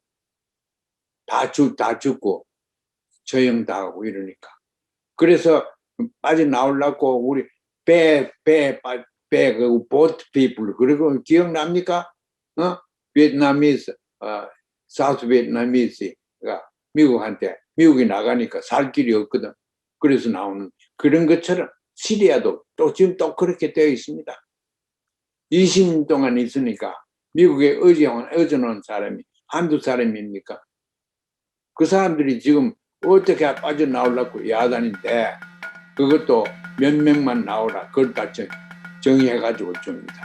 다 죽고 처형당하고 이러니까. 그래서 빠져나오려고 우리 그 보트 피플, 그리고 기억납니까? 베트남이스, 사우스 베트남이스가 미국이 나가니까 살 길이 없거든. 그래서 나오는 그런 것처럼 시리아도 또 지금 또 그렇게 되어 있습니다. 20년 동안 있으니까 미국에 의존한 사람이 한두 사람입니까? 그 사람들이 지금 어떻게 빠져나오려고 야단인데 그것도 몇 명만 나오라. 그걸 다 정의해가지고 줍니다.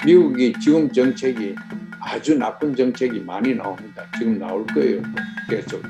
미국이 지금 정책이 아주 나쁜 정책이 많이 나옵니다. 지금 나올 거예요. 계속.